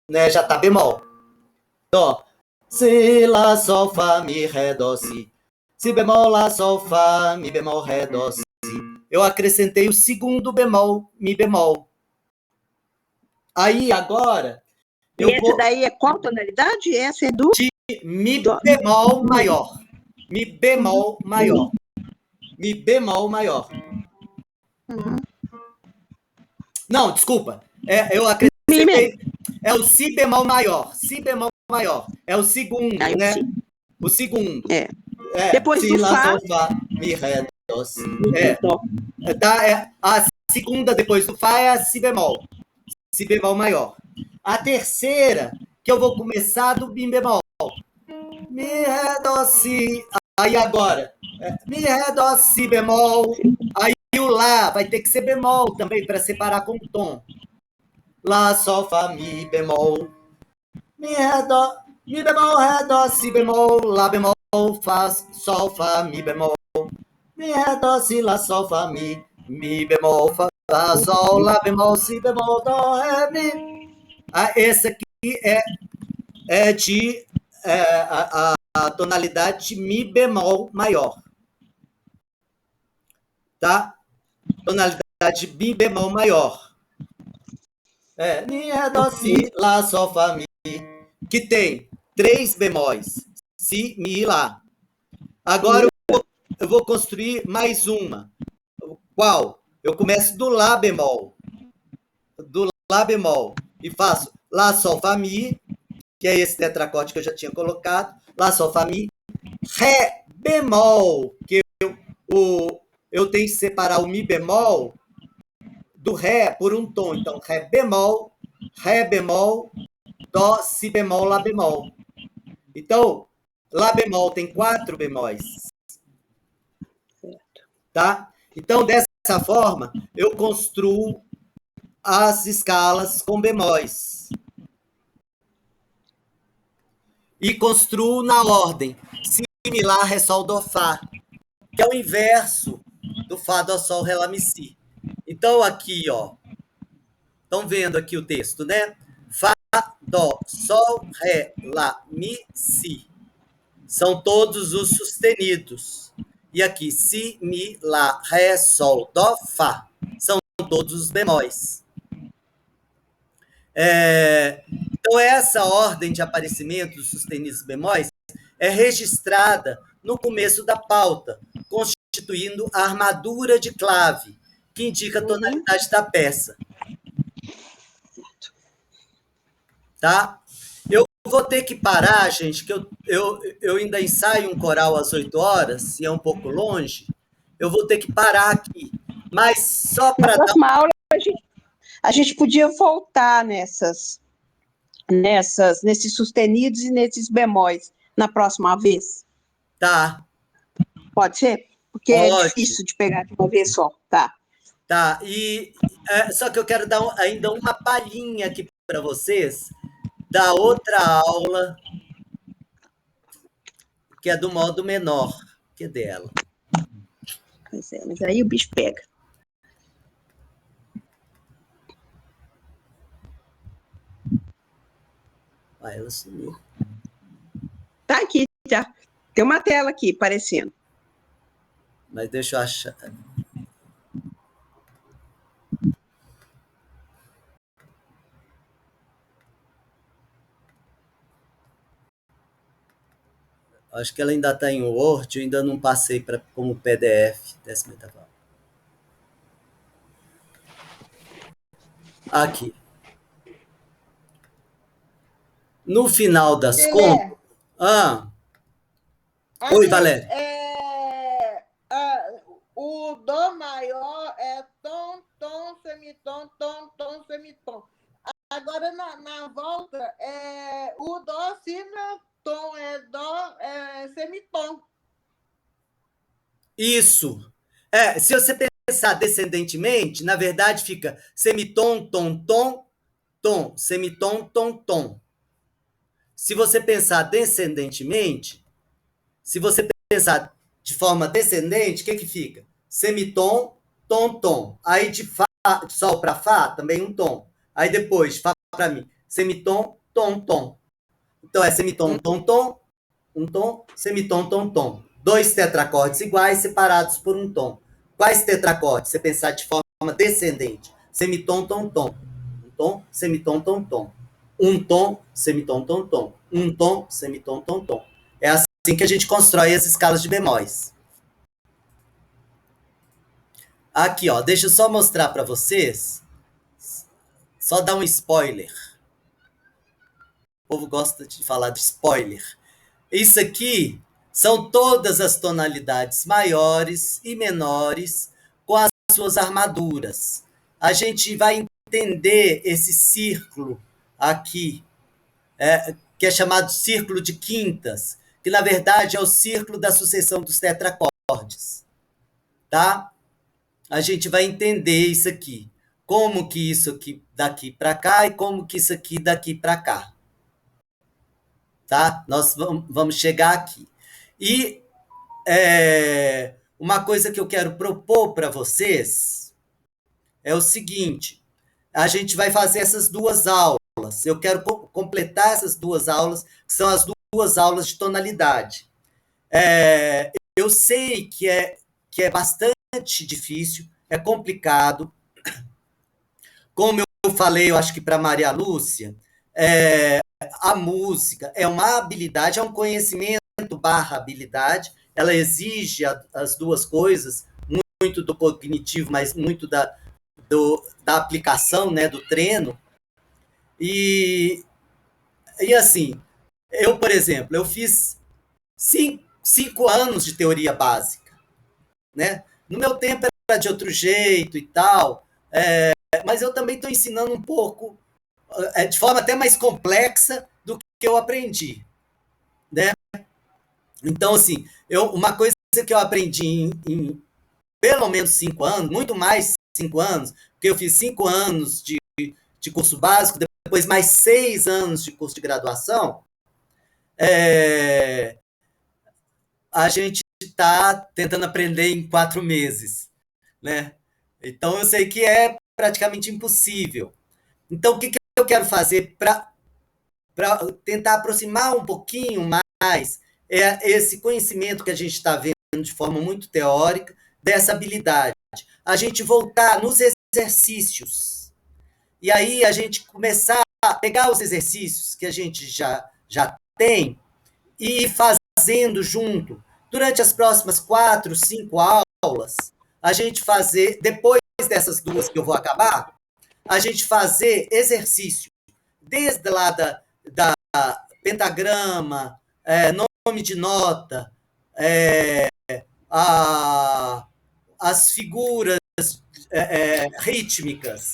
né, já tá bemol. Dó. Si, lá, sol, fá, mi, ré, dó, si. Si bemol, lá, sol, fá, mi bemol, ré, dó, si. Eu acrescentei o segundo bemol, mi bemol. Aí, agora... E esse daí é qual tonalidade? Essa é do... Mi bemol maior. Mi bemol maior. Mi bemol maior. Não, desculpa. Eu acrescentei... É o si bemol maior. Si bemol maior. É o segundo, né? O segundo. Depois si, do lá, fá... sol, fá, mi, ré, dó, si. A segunda depois do fá é a si bemol. Si bemol maior. A terceira, que eu vou começar do mi bemol. Mi, ré, dó, si. Aí agora, mi, ré, dó, si bemol. Aí o lá vai ter que ser bemol também, para separar com o tom. Lá, sol, fá, mi, bemol. Mi, ré, dó, mi bemol, ré, dó, si bemol. Lá, bemol, fá, sol, fá, mi, bemol. Mi, ré, dó, si, lá, sol, fá, mi bemol, fá, sol, lá, bemol, si, bemol, dó, ré, mi. Esse aqui é de a tonalidade de mi bemol maior. Tá? Tonalidade de mi bemol maior. Mi, ré, dó, si, lá, sol, fá, mi. Que tem 3 bemóis. Si, mi, lá. Agora eu vou construir mais uma. Qual? Eu começo do lá bemol. Do lá bemol. E faço lá, sol, fá, mi, que é esse tetracorde que eu já tinha colocado. Lá, sol, fá, mi. Ré bemol, que eu tenho que separar o mi bemol do ré por um tom. Então, ré bemol, dó, si bemol, lá bemol. Então, lá bemol tem 4 bemóis. Tá? Então, dessa forma, eu construo as escalas com bemóis. E construo na ordem si, mi, lá, ré, sol, dó, fá, que é o inverso do fá, dó, sol, ré, lá, mi, si. Então, aqui, ó, estão vendo aqui o texto, né? Fá, dó, sol, ré, lá, mi, si. São todos os sustenidos. E aqui, si, mi, lá, ré, sol, dó, fá. São todos os bemóis. Então, essa ordem de aparecimento dos sustenidos bemóis é registrada no começo da pauta, constituindo a armadura de clave, que indica a tonalidade da peça. Tá? Eu vou ter que parar, gente, que eu ainda ensaio um coral às 8 horas, e é um pouco longe. Eu vou ter que parar aqui. Mas só para dar... Na próxima aula, a gente podia voltar nesses sustenidos e nesses bemóis na próxima vez. Tá. Pode ser? Porque é difícil de pegar de uma vez só. Tá. Tá. E só que eu quero dar ainda uma palhinha aqui para vocês da outra aula, que é do modo menor, que é dela. Pois é, mas aí o bicho pega. Ela sumiu. Tá aqui, já. Tem uma tela aqui, aparecendo. Mas deixa eu achar. Acho que ela ainda está em Word, eu ainda não passei como PDF. Aqui. No final das contas... Oi, Valéria. O dó maior é tom, tom, semitom, tom, tom, semitom. Agora, na volta, o dó, si, não, tom, Isso. Se você pensar descendentemente, na verdade fica semitom, tom, tom, tom, semitom, tom, tom. Se você pensar descendentemente, se você pensar de forma descendente, o que fica? Semitom, tom, tom. Aí de sol para fá, também um tom. Aí depois, fá para mim, semitom, tom, tom. Então é semitom, tom, tom, um tom, semitom, tom, tom. 2 tetracordes iguais separados por um tom. Quais tetracordes? Você pensar de forma descendente. Semitom, tom, tom. Um tom, semitom, tom, tom. Um tom, semitom, tom, tom. Um tom, semitom, tom, tom. É assim que a gente constrói as escalas de bemóis. Aqui, ó, deixa eu só mostrar para vocês. Só dar um spoiler. O povo gosta de falar de spoiler. Isso aqui são todas as tonalidades maiores e menores com as suas armaduras. A gente vai entender esse círculo aqui, que é chamado círculo de quintas, que na verdade é o círculo da sucessão dos tetracordes. Tá? A gente vai entender isso aqui. Como que isso aqui daqui para cá e como que isso aqui daqui para cá. Tá? Nós vamos chegar aqui. E uma coisa que eu quero propor para vocês é o seguinte: a gente vai fazer essas 2 aulas. Eu quero completar essas 2 aulas, que são as 2 aulas de tonalidade. Eu sei que é bastante difícil, é complicado. Como eu falei, eu acho que para Maria Lúcia, a música é uma habilidade, é um conhecimento / habilidade, ela exige as 2 coisas, muito do cognitivo, mas muito da aplicação, né, do treino. E assim, eu, por exemplo, eu fiz 5 anos de teoria básica, né? No meu tempo era de outro jeito e tal, mas eu também estou ensinando um pouco, de forma até mais complexa do que eu aprendi, né? Então, assim, uma coisa que eu aprendi em pelo menos 5 anos, muito mais 5 anos, porque eu fiz 5 anos de curso básico, depois mais 6 anos de curso de graduação, a gente está tentando aprender em 4 meses, né? Então, eu sei que é praticamente impossível. Então, o que eu quero fazer para tentar aproximar um pouquinho mais esse conhecimento que a gente está vendo de forma muito teórica, dessa habilidade. A gente voltar nos exercícios. E aí a gente começar a pegar os exercícios que a gente já tem e ir fazendo junto. Durante as próximas 4, 5 aulas, a gente fazer, depois dessas 2 que eu vou acabar, a gente fazer exercício. Desde lá da pentagrama, nome de nota, as figuras rítmicas,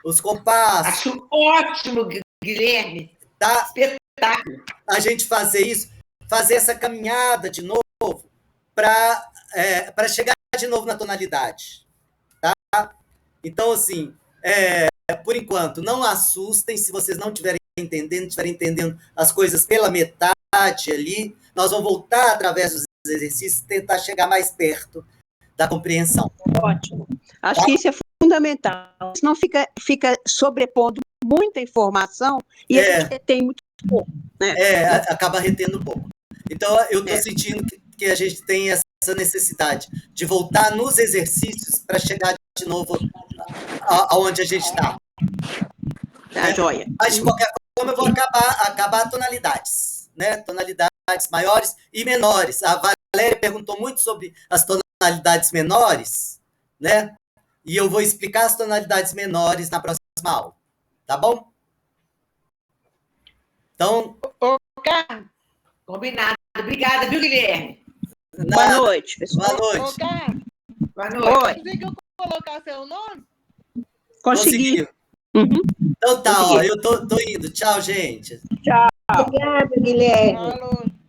os compassos. Acho ótimo, Guilherme. Tá? Espetáculo. A gente fazer isso, fazer essa caminhada de novo para chegar de novo na tonalidade. Tá? Então, assim, por enquanto, não assustem se vocês não estiverem entendendo as coisas pela metade ali. Nós vamos voltar através dos exercícios, tentar chegar mais perto da compreensão. Ótimo. Acho que isso é fundamental. Senão fica sobrepondo muita informação e a gente tem muito pouco. Né? Acaba retendo pouco. Então, eu estou sentindo que a gente tem essa necessidade de voltar nos exercícios para chegar de novo aonde a gente está. Tá, joia. Mas, de qualquer forma, eu vou acabar tonalidades, né? Tonalidades maiores e menores. A Valéria perguntou muito sobre as tonalidades menores, né? E eu vou explicar as tonalidades menores na próxima aula. Tá bom? Então... Carlos. Combinado. Obrigada, viu, Guilherme? Boa noite, pessoal. Boa noite. Carlos. Boa noite. Conseguiu colocar seu nome? Consegui. Uhum. Então tá, ó, eu tô indo. Tchau, gente. Tchau. Obrigada, Guilherme. Falou.